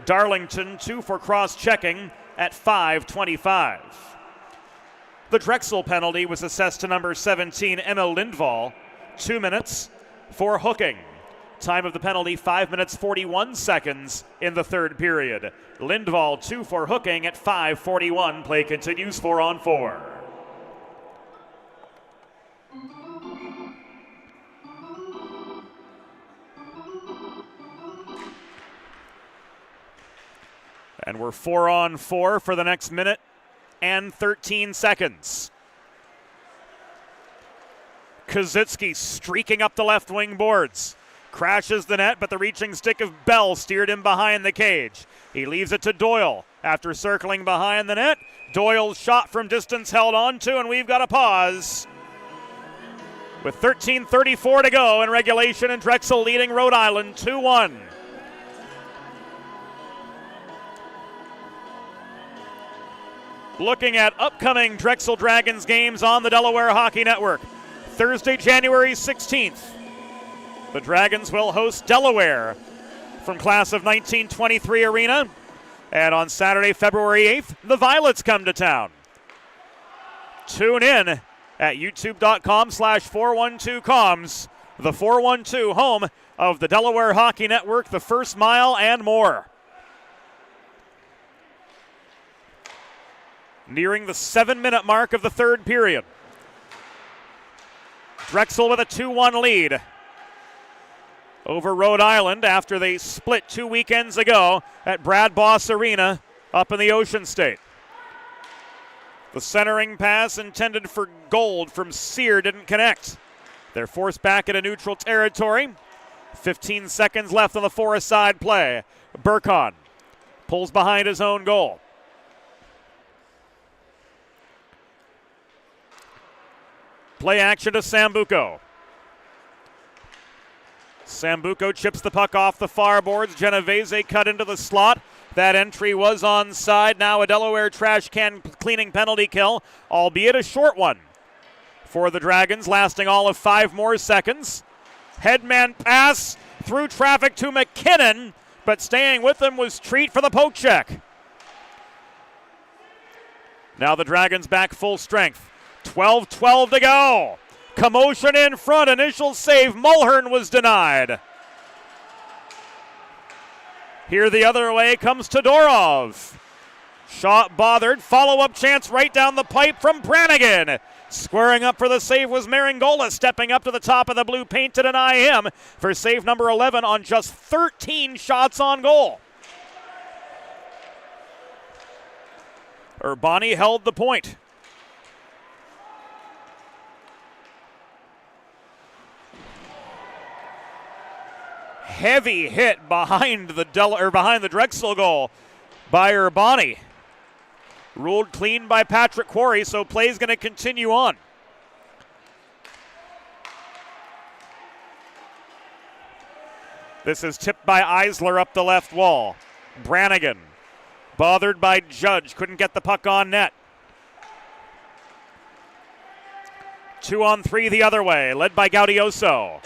Darlington, 2 for cross-checking at 5:25. The Drexel penalty was assessed to number 17, Emma Lindvall, 2 minutes for hooking. Time of the penalty, 5 minutes, 41 seconds in the third period. Lindvall, 2 for hooking at 5:41. Play continues 4-on-4. And we're 4-on-4 for the next minute and 13 seconds. Kozycki streaking up the left wing boards. Crashes the net, but the reaching stick of Bell steered him behind the cage. He leaves it to Doyle after circling behind the net. Doyle's shot from distance held on to, and we've got a pause. With 13:34 to go in regulation, and Drexel leading Rhode Island 2-1. Looking at upcoming Drexel Dragons games on the Delaware Hockey Network. Thursday, January 16th, the Dragons will host Delaware from class of 1923 arena. And on Saturday, February 8th, the Violets come to town. Tune in at youtube.com/412comms, the 412 home of the Delaware Hockey Network, the first mile and more. Nearing the 7-minute mark of the third period. Drexel with a 2-1 lead over Rhode Island after they split 2 weekends ago at Brad Boss Arena up in the Ocean State. The centering pass intended for Gold from Sear didn't connect. They're forced back into neutral territory. 15 seconds left on the four-a-side play. Burkon pulls behind his own goal. Play action to Sambuco. Sambuco chips the puck off the far boards. Genovese cut into the slot. That entry was onside. Now a Delaware trash can cleaning penalty kill, albeit a short one for the Dragons, lasting all of 5 more seconds. Headman pass through traffic to McKinnon, but staying with him was Treat for the poke check. Now the Dragons back full strength. 12-12 to go. Commotion in front. Initial save. Mulhern was denied. Here the other way comes Todorov. Shot bothered. Follow-up chance right down the pipe from Brannigan. Squaring up for the save was Maringola, stepping up to the top of the blue paint to deny him for save number 11 on just 13 shots on goal. Urbani held the point. Heavy hit behind the Drexel goal by Urbani. Ruled clean by Patrick Quarry, so play's going to continue on. This is tipped by Eisler up the left wall. Brannigan, bothered by Judge, couldn't get the puck on net. 2-on-3 the other way, led by Gaudioso.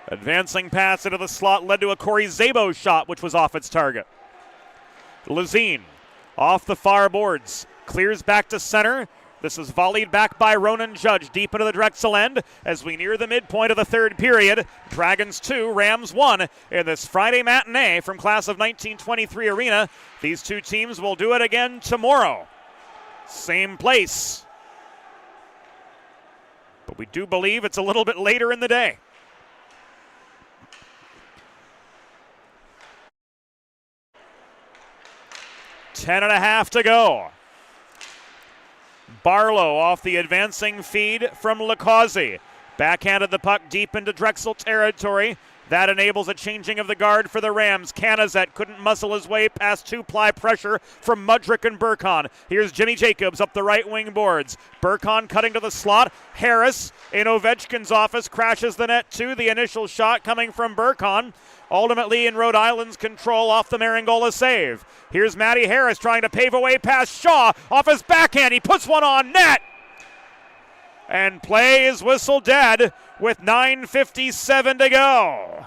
Advancing pass into the slot led to a Corey Szabo shot, which was off its target. Lazine off the far boards, clears back to center. This is volleyed back by Ronan Judge deep into the Drexel end as we near the midpoint of the third period. Dragons 2, Rams 1 in this Friday matinee from Class of 1923 Arena. These two teams will do it again tomorrow. Same place. But we do believe it's a little bit later in the day. Ten and a half to go. Barlow off the advancing feed from Lacazzi. Backhanded the puck deep into Drexel territory. That enables a changing of the guard for the Rams. Canizet couldn't muscle his way past two-ply pressure from Mudrick and Burkon. Here's Jimmy Jacobs up the right wing boards. Burkon cutting to the slot. Harris in Ovechkin's office crashes the net too. The initial shot coming from Burkon. Ultimately in Rhode Island's control off the Maringola save. Here's Matty Harris trying to pave a way past Shaw. Off his backhand, he puts one on net. And play is whistled dead with 9:57 to go.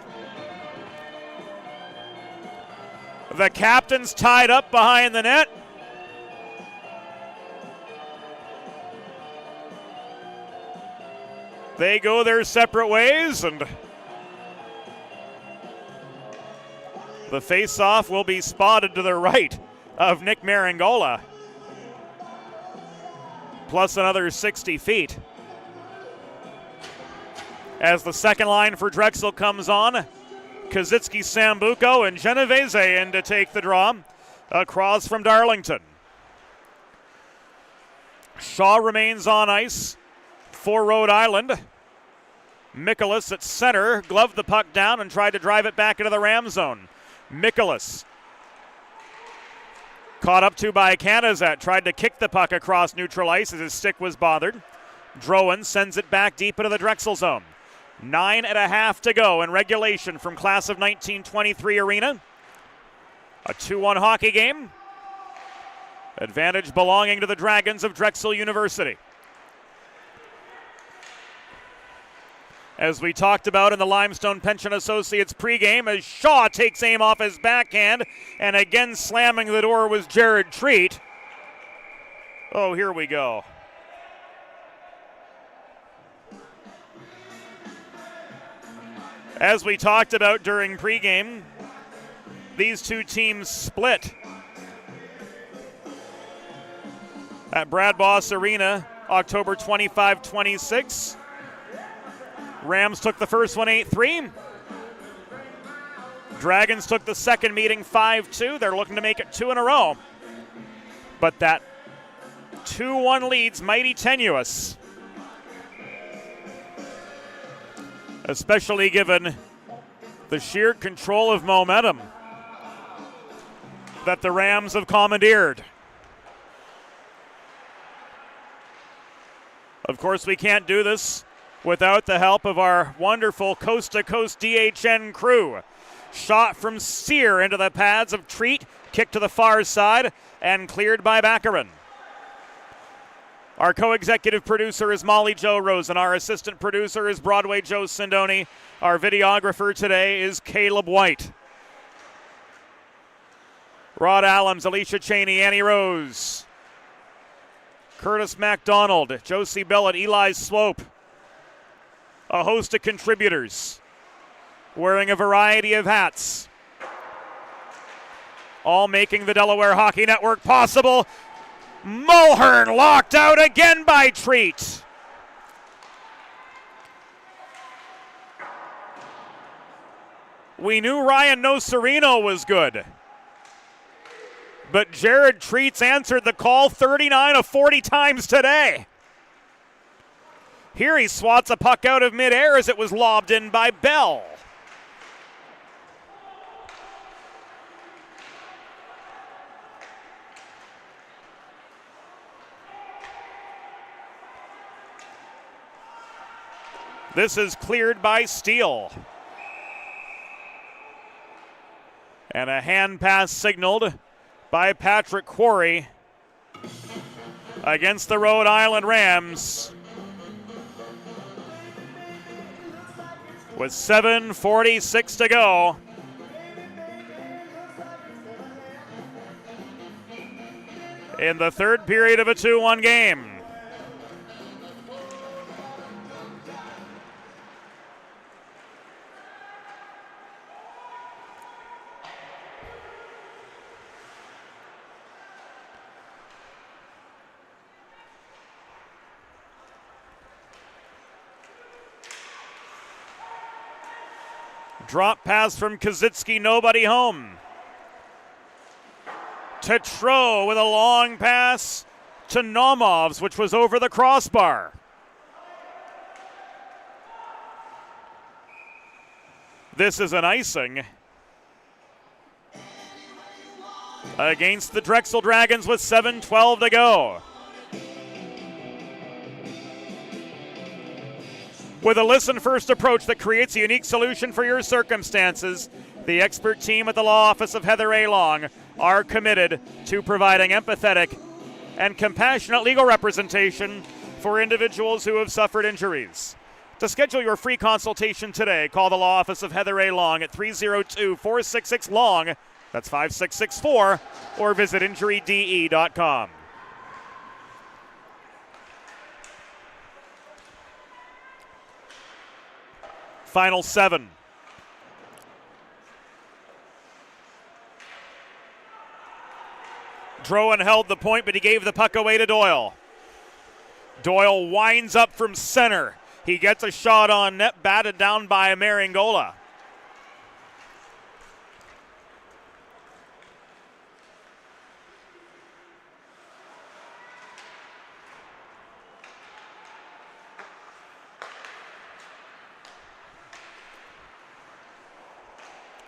The captain's tied up behind the net. They go their separate ways, and the face-off will be spotted to the right of Nick Maringola. Plus another 60 feet. As the second line for Drexel comes on, Kaczynski, Sambuco, and Genovese in to take the draw across from Darlington. Shaw remains on ice for Rhode Island. Mikolas at center gloved the puck down and tried to drive it back into the Ram zone. Mikolas caught up to by Canizet, tried to kick the puck across neutral ice as his stick was bothered. Drowan sends it back deep into the Drexel zone. 9.5 to go in regulation from Class of 1923 Arena. A 2-1 hockey game. Advantage belonging to the Dragons of Drexel University. As we talked about in the Limestone Pension Associates pregame, as Shaw takes aim off his backhand, and again slamming the door was Jared Treat. Oh, here we go. As we talked about during pregame, these two teams split at Brad Boss Arena, October 25-26. Rams took the first one 8-3. Dragons took the second meeting 5-2. They're looking to make it 2 in a row. But that 2-1 lead's mighty tenuous, especially given the sheer control of momentum that the Rams have commandeered. Of course, we can't do this without the help of our wonderful coast-to-coast DHN crew. Shot from Sear into the pads of Treat, kicked to the far side, and cleared by Baccarin. Our co-executive producer is Molly Jo Rosen. Our assistant producer is Broadway Joe Sindoni. Our videographer today is Caleb White. Rod Allums, Alicia Cheney, Annie Rose, Curtis MacDonald, Josie Billett, Eli Slope. A host of contributors wearing a variety of hats, all making the Delaware Hockey Network possible. Mulhern locked out again by Treat. We knew Ryan Nocerino was good, but Jared Treat's answered the call 39 of 40 times today. Here he swats a puck out of midair as it was lobbed in by Bell. This is cleared by Steele. And a hand pass signaled by Patrick Quarry against the Rhode Island Rams. with 7:46 to go. In the third period of a 2-1 game. Drop pass from Kazitsky, nobody home. Tetreault with a long pass to Nomovs, which was over the crossbar. This is an icing against the Drexel Dragons with 7:12 to go. With a listen-first approach that creates a unique solution for your circumstances, the expert team at the law office of Heather A. Long are committed to providing empathetic and compassionate legal representation for individuals who have suffered injuries. To schedule your free consultation today, call the law office of Heather A. Long at 302-466-LONG, that's 5664, or visit injuryde.com. Final 7. Drowan held the point, but he gave the puck away to Doyle. Doyle winds up from center. He gets a shot on net, batted down by Maringola.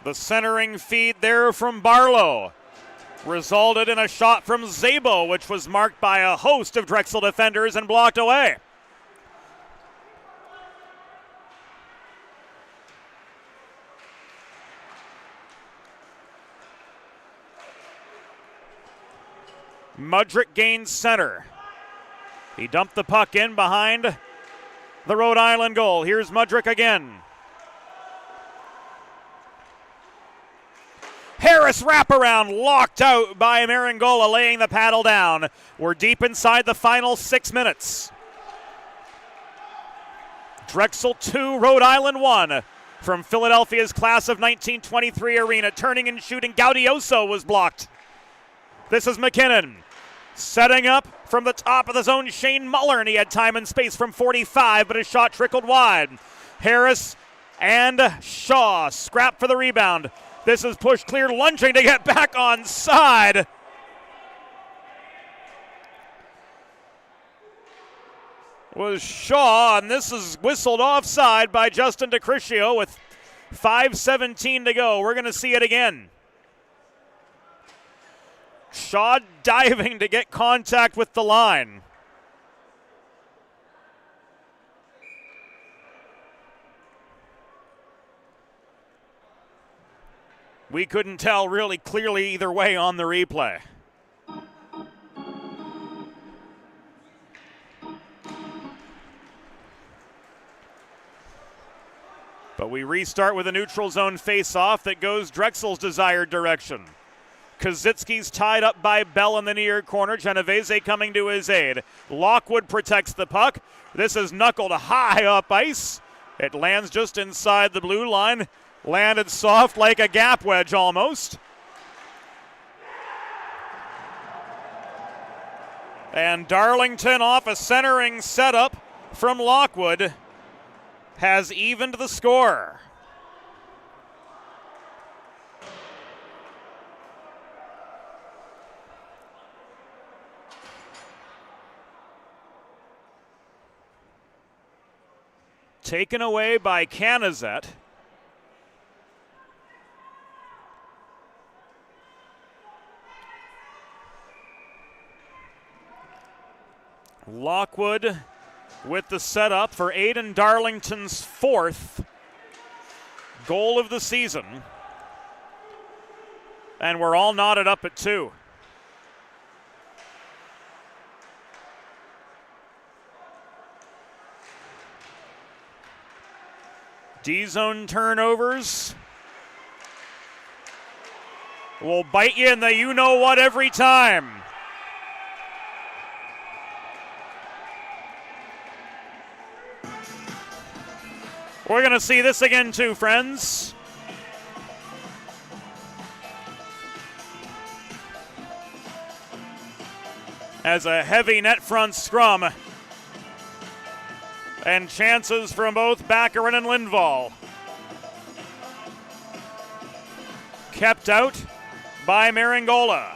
The centering feed there from Barlow resulted in a shot from Szabo, which was marked by a host of Drexel defenders and blocked away. Mudrick gains center. He dumped the puck in behind the Rhode Island goal. Here's Mudrick again. Harris wraparound locked out by Maringola, laying the paddle down. We're deep inside the final 6 minutes. Drexel 2, Rhode Island 1 from Philadelphia's class of 1923 arena. Turning and shooting, Gaudioso was blocked. This is McKinnon setting up from the top of the zone. Shane Muller, and he had time and space from 45, but his shot trickled wide. Harris and Shaw scrap for the rebound. This is pushed clear, lunging to get back on side. Was Shaw, and this is whistled offside by Justin DeCriscio with 5:17 to go. We're going to see it again. Shaw diving to get contact with the line. We couldn't tell really clearly either way on the replay. But we restart with a neutral zone face-off that goes Drexel's desired direction. Kazitsky's tied up by Bell in the near corner. Genovese coming to his aid. Lockwood protects the puck. This is knuckled high up ice. It lands just inside the blue line. Landed soft like a gap wedge almost. And Darlington, off a centering setup from Lockwood, has evened the score. Taken away by Canizet. Lockwood with the setup for Aiden Darlington's 4th goal of the season. And we're all knotted up at 2. D-zone turnovers will bite you in the you-know-what every time. We're going to see this again too, friends. As a heavy net front scrum. And chances from both Baccarin and Lindvall. Kept out by Maringola.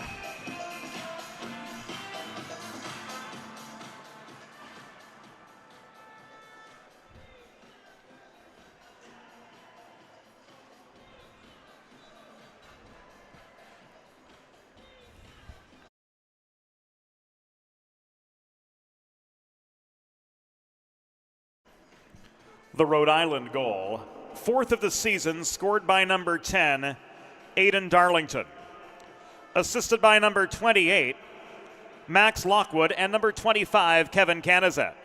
The Rhode Island goal, 4th of the season, scored by number 10, Aidan Darlington. Assisted by number 28, Max Lockwood, and number 25, Kevin Canizet.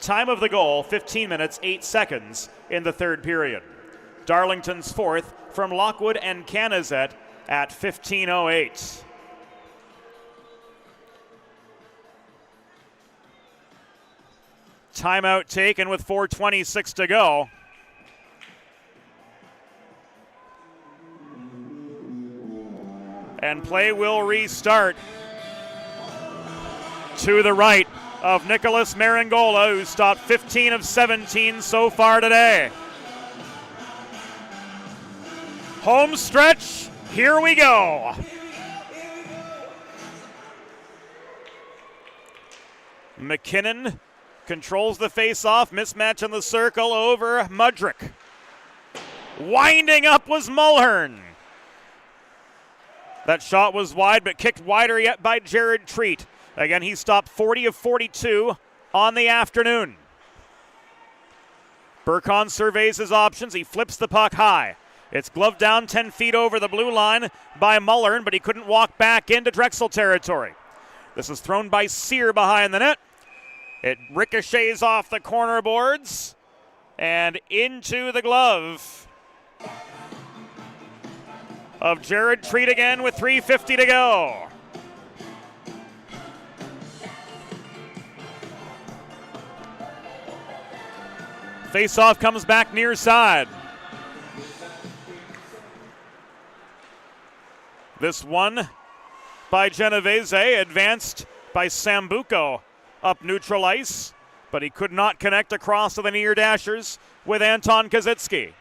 Time of the goal, 15 minutes, 8 seconds in the third period. Darlington's 4th from Lockwood and Canizet at 15:08. Timeout taken with 4:26 to go. And play will restart to the right of Nicholas Maringola, who stopped 15 of 17 so far today. Home stretch, here we go. McKinnon controls the face-off, mismatch in the circle over Mudrick. Winding up was Mulhern. That shot was wide, but kicked wider yet by Jared Treat. Again, he stopped 40 of 42 on the afternoon. Burkon surveys his options. He flips the puck high. It's gloved down 10 feet over the blue line by Mulhern, but he couldn't walk back into Drexel territory. This is thrown by Sear behind the net. It ricochets off the corner boards and into the glove of Jared Treat again with 3:50 to go. Face-off comes back near side. This one by Genovese, advanced by Sambuco up neutral ice, but he could not connect across to the near dashers with Anton Kazitsky.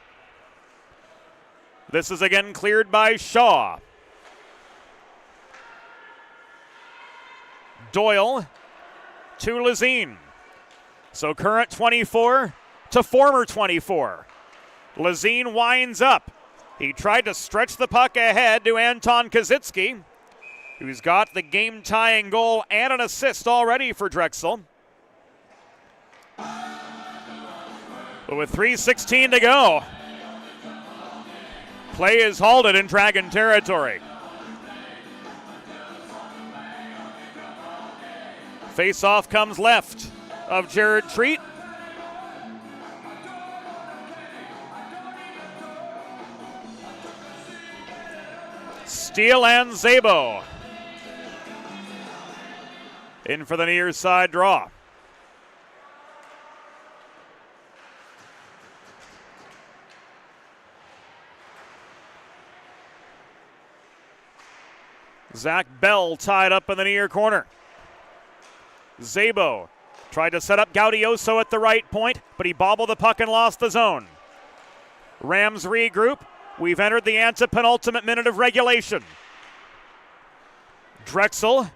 This is again cleared by Shaw. Doyle to Lazine. So current 24 to former 24. Lazine winds up. He tried to stretch the puck ahead to Anton Kazitsky, who's got the game-tying goal and an assist already for Drexel. But with 3:16 to go, play is halted in Dragon territory. Face-off comes left of Jared Treat. Steele and Szabo in for the near side draw. Zach Bell tied up in the near corner. Szabo tried to set up Gaudioso at the right point, but he bobbled the puck and lost the zone. Rams regroup. We've entered the antepenultimate minute of regulation. Drexel,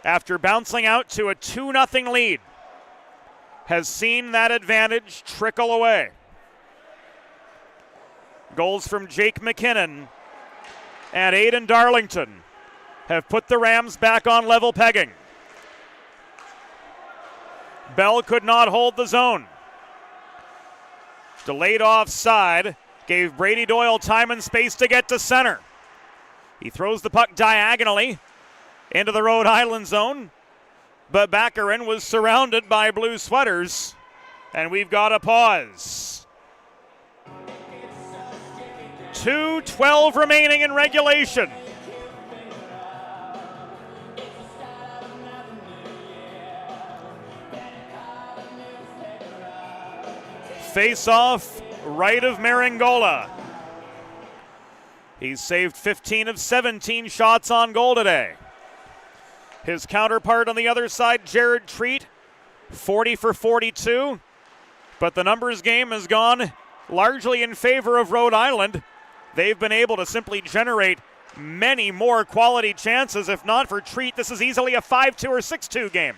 after bouncing out to a 2-0 lead, has seen that advantage trickle away. Goals from Jake McKinnon and Aidan Darlington have put the Rams back on level pegging. Bell could not hold the zone. Delayed offside gave Brady Doyle time and space to get to center. He throws the puck diagonally into the Rhode Island zone, but Baccarin was surrounded by blue sweaters, and we've got a pause. 2:12 remaining in regulation. Face-off right of Maringola. He's saved 15 of 17 shots on goal today. His counterpart on the other side, Jared Treat, 40 for 42. But the numbers game has gone largely in favor of Rhode Island. They've been able to simply generate many more quality chances. If not for Treat, this is easily a 5-2 or 6-2 game.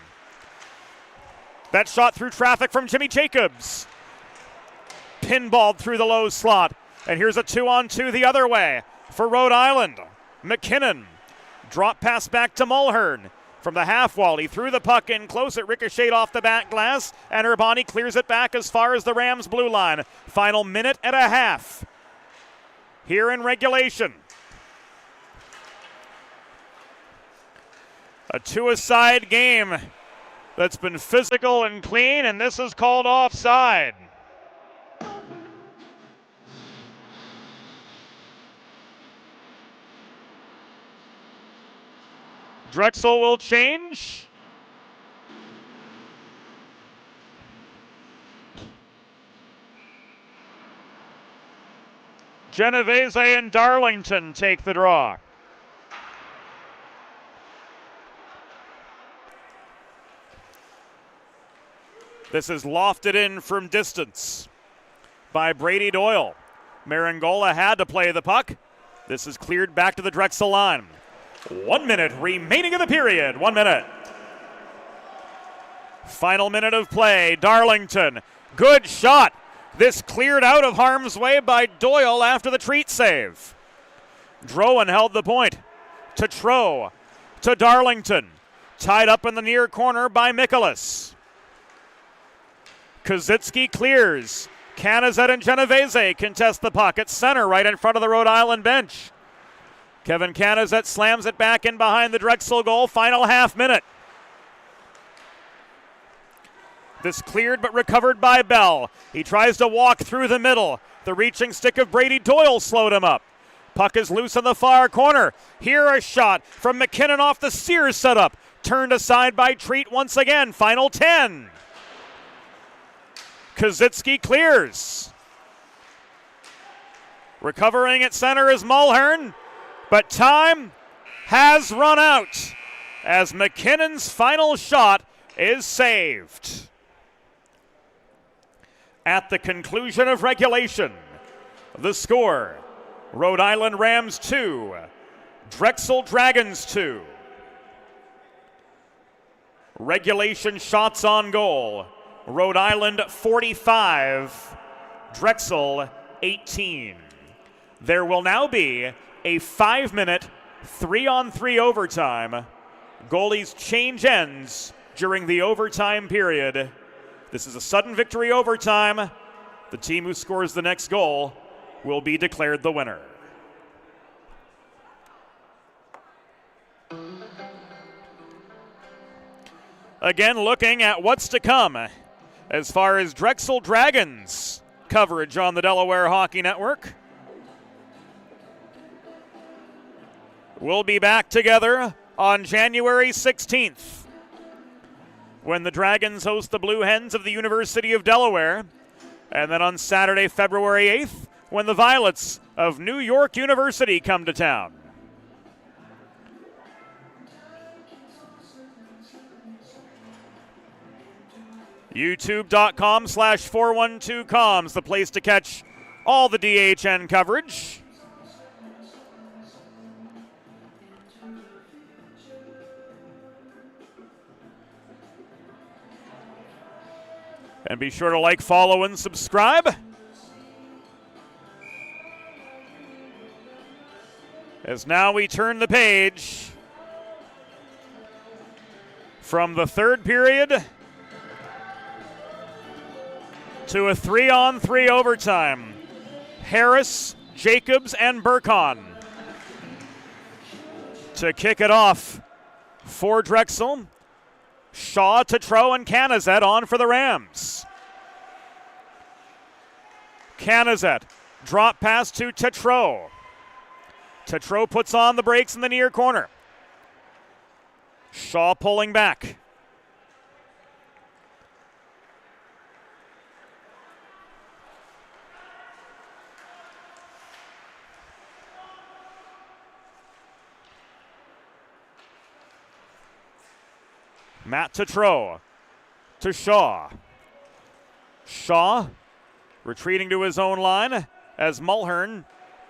That shot through traffic from Jimmy Jacobs. Pinballed through the low slot. And here's a 2-on-2 the other way for Rhode Island. McKinnon. Drop pass back to Mulhern. From the half wall, he threw the puck in close. It ricocheted off the back glass, and Urbani clears it back as far as the Rams' blue line. Final minute and a half here in regulation. A two-a-side game that's been physical and clean, and this is called offside. Drexel will change. Genovese and Darlington take the draw. This is lofted in from distance by Brady Doyle. Maringola had to play the puck. This is cleared back to the Drexel line. 1 minute remaining of the period. 1 minute. Final minute of play. Darlington. Good shot. This cleared out of harm's way by Doyle after the Treat save. Drowan held the point. To Tro. To Darlington. Tied up in the near corner by Mikolas. Kozitsky clears. Canizet and Genovese contest the puck at center right in front of the Rhode Island bench. Kevin Canizet slams it back in behind the Drexel goal. Final half minute. This cleared but recovered by Bell. He tries to walk through the middle. The reaching stick of Brady Doyle slowed him up. Puck is loose in the far corner. Here a shot from McKinnon off the Sears setup. Turned aside by Treat once again. Final 10. Kozitsky clears. Recovering at center is Mulhern. But time has run out as McKinnon's final shot is saved. At the conclusion of regulation, the score, Rhode Island Rams 2, Drexel Dragons 2. Regulation shots on goal, Rhode Island 45, Drexel 18. There will now be a 5-minute, 3-on-3 overtime. Goalies change ends during the overtime period. This is a sudden victory overtime. The team who scores the next goal will be declared the winner. Again, looking at what's to come as far as Drexel Dragons coverage on the Delaware Hockey Network. We'll be back together on January 16th when the Dragons host the Blue Hens of the University of Delaware. And then on Saturday, February 8th, when the Violets of New York University come to town. YouTube.com/412comms, the place to catch all the DHN coverage. And be sure to like, follow, and subscribe. As now we turn the page from the third period to a 3-on-3 overtime. Harris, Jacobs, and Burkon to kick it off for Drexel. Shaw, Tatro, and Canizet on for the Rams. Canizet Drop pass to Tetreault. Tetreault puts on the brakes in the near corner. Shaw pulling back. Matt Tetreault to Shaw. Shaw retreating to his own line as Mulhern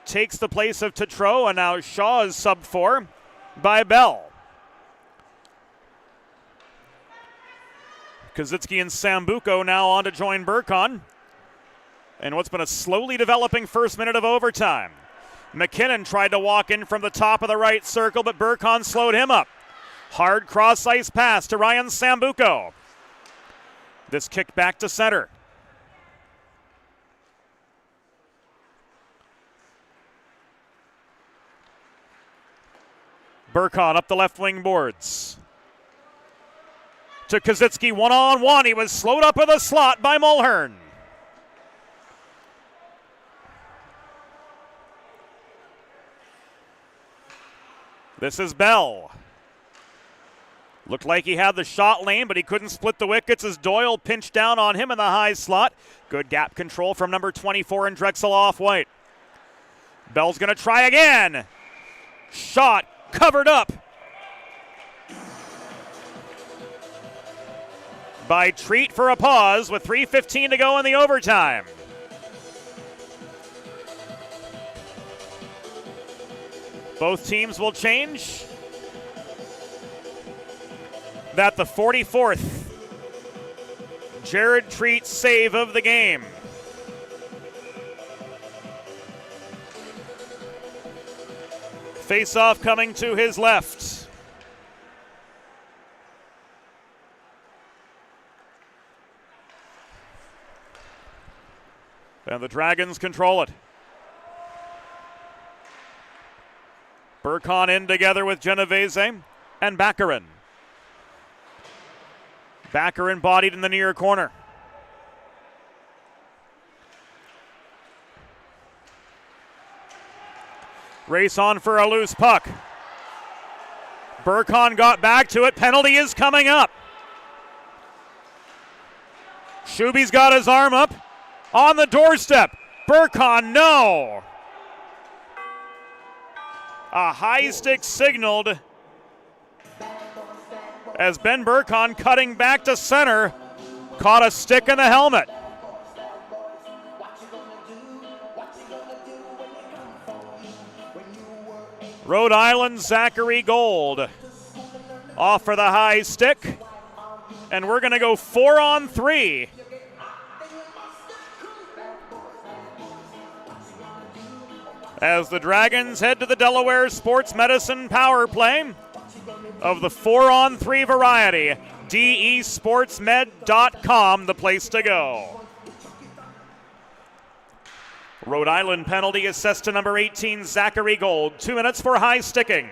takes the place of Tetreault, and now Shaw is subbed for by Bell. Kazitsky and Sambuco now on to join Burkon in what's been a slowly developing first minute of overtime. McKinnon tried to walk in from the top of the right circle, but Burkon slowed him up. Hard cross-ice pass to Ryan Sambuco. This kicked back to center. Burkon up the left wing boards. To Kazitsky, one-on-one. He was slowed up in the slot by Mulhern. This is Bell. Looked like he had the shot lane, but he couldn't split the wickets as Doyle pinched down on him in the high slot. Good gap control from number 24 in Drexel off-white. Bell's going to try again. Shot covered up by Treat for a pause with 3:15 to go in the overtime. Both teams will change. That the 44th Jared Treat save of the game. Face-off coming to his left. And the Dragons control it. Burkon in together with Genovese and Baccarin. Baccarin bodied in the near corner. Race on for a loose puck. Burkon got back to it. Penalty is coming up. Shuby's got his arm up on the doorstep. Burkon, no. A high stick signaled as Ben Burkon, cutting back to center, caught a stick in the helmet. Rhode Island Zachary Gold off for the high stick, and we're going to go 4-on-3. As the Dragons head to the Delaware Sports Medicine power play of the 4-on-3 variety. DESportsmed.com, the place to go. Rhode Island penalty assessed to number 18, Zachary Gold. 2 minutes for high sticking.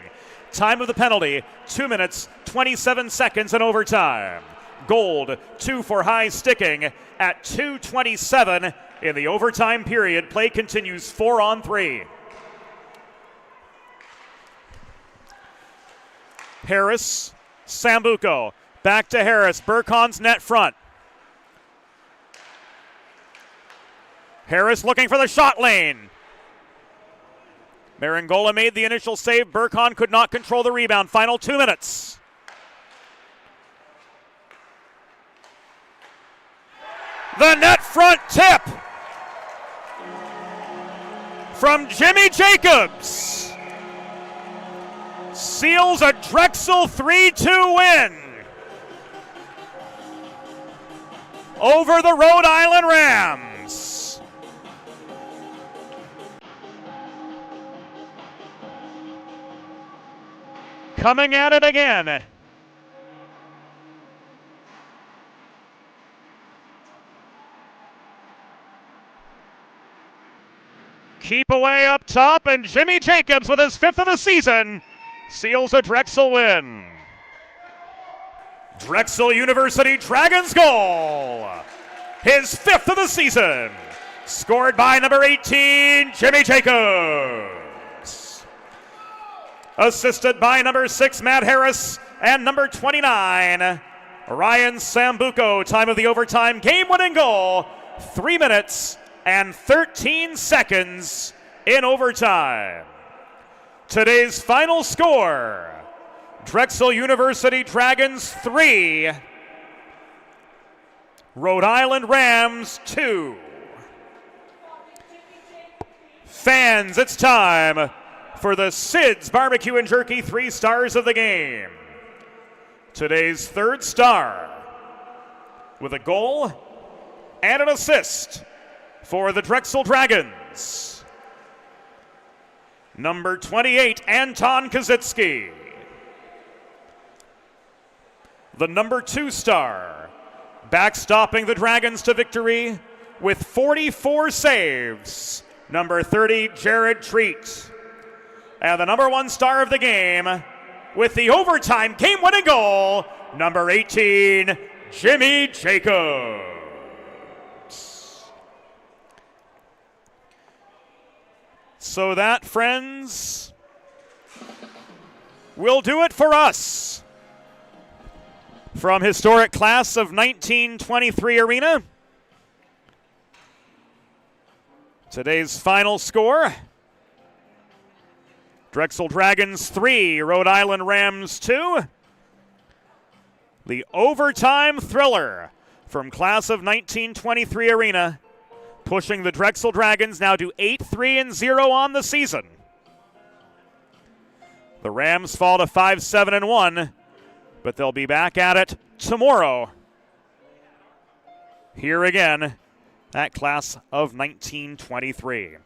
Time of the penalty, 2 minutes, 27 seconds in overtime. Gold, 2 for high sticking at 2:27 in the overtime period. Play continues 4-on-3. Harris, Sambuco, back to Harris. Burkon's net front. Harris looking for the shot lane. Maringola made the initial save. Burkon could not control the rebound. Final 2 minutes. The net front tip from Jimmy Jacobs seals a Drexel 3-2 win over the Rhode Island Rams. Coming at it again. Keep away up top, and Jimmy Jacobs with his 5th of the season seals a Drexel win. Drexel University Dragons goal. His 5th of the season. Scored by number 18, Jimmy Jacobs. Assisted by number 6, Matt Harris, and number 29, Ryan Sambuco. Time of the overtime game-winning goal, 3 minutes and 13 seconds in overtime. Today's final score, Drexel University Dragons 3, Rhode Island Rams 2. Fans, it's time for the Sid's Barbecue and Jerky 3 stars of the game. Today's third star with a goal and an assist for the Drexel Dragons, number 28, Anton Kazitsky. The number 2 star, backstopping the Dragons to victory with 44 saves, number 30, Jared Treat. And the number 1 star of the game with the overtime game-winning goal, number 18, Jimmy Jacobs. So that, friends, will do it for us from historic class of 1923 Arena. Today's final score, Drexel Dragons 3, Rhode Island Rams 2. The overtime thriller from class of 1923 Arena, pushing the Drexel Dragons now to 8-3-0 on the season. The Rams fall to 5-7-1, but they'll be back at it tomorrow. Here again, that class of 1923.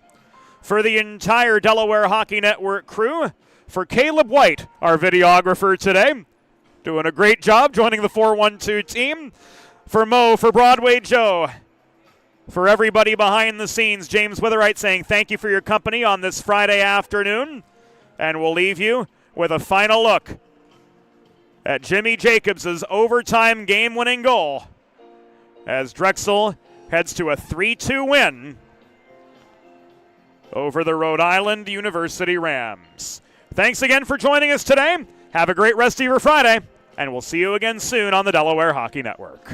For the entire Delaware Hockey Network crew, for Caleb White, our videographer today, doing a great job joining the 412 team. For Mo, for Broadway Joe, for everybody behind the scenes, James Witherite saying thank you for your company on this Friday afternoon. And we'll leave you with a final look at Jimmy Jacobs' overtime game-winning goal as Drexel heads to a 3-2 win over the Rhode Island University Rams. Thanks again for joining us today. Have a great rest of your Friday, and we'll see you again soon on the Delaware Hockey Network.